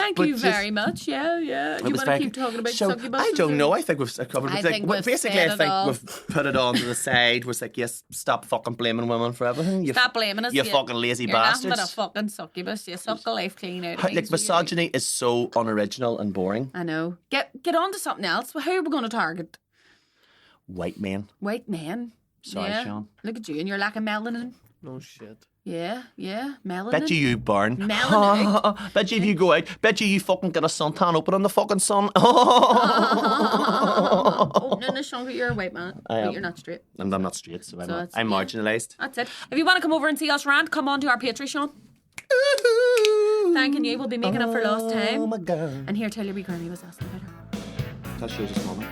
Speaker 1: Thank
Speaker 2: But
Speaker 1: you
Speaker 2: just-
Speaker 1: very much. Yeah. You want to keep talking about
Speaker 2: so,
Speaker 1: succubuses?
Speaker 2: I don't know. I think we've covered.
Speaker 1: I
Speaker 2: Like,
Speaker 1: think we've
Speaker 2: basically,
Speaker 1: said
Speaker 2: I
Speaker 1: it
Speaker 2: think
Speaker 1: all.
Speaker 2: we've put it on to the side. We're like, yes, stop fucking blaming women for everything.
Speaker 1: Stop blaming us.
Speaker 2: You fucking lazy
Speaker 1: you're
Speaker 2: bastards.
Speaker 1: You're nothing but a fucking succubus. You suck the life clean out of me.
Speaker 2: Like misogyny is so unoriginal and boring.
Speaker 1: I know. Get on to something else. Who are we going to target?
Speaker 2: White men.
Speaker 1: White men.
Speaker 2: Sorry,
Speaker 1: yeah.
Speaker 2: Sean.
Speaker 1: Look at you and you're lacking melanin.
Speaker 3: No shit.
Speaker 1: Yeah, melanin.
Speaker 2: Bet you burn.
Speaker 1: Melanin.
Speaker 2: Bet you if you go out. Bet you fucking get a suntan open on the fucking sun.
Speaker 1: Oh, no, Sean, you're a white man.
Speaker 2: I am.
Speaker 1: But you're not straight.
Speaker 2: I'm not straight, so
Speaker 1: it's-
Speaker 2: I'm
Speaker 1: yeah.
Speaker 2: marginalised.
Speaker 1: That's it. If you want to come over and see us rant, come on to our Patreon, Sean. Thanking you. We'll be making up for lost
Speaker 2: Oh
Speaker 1: time.
Speaker 2: my god.
Speaker 1: And here, tell your wee granny was asking about her.
Speaker 2: That shows us moment.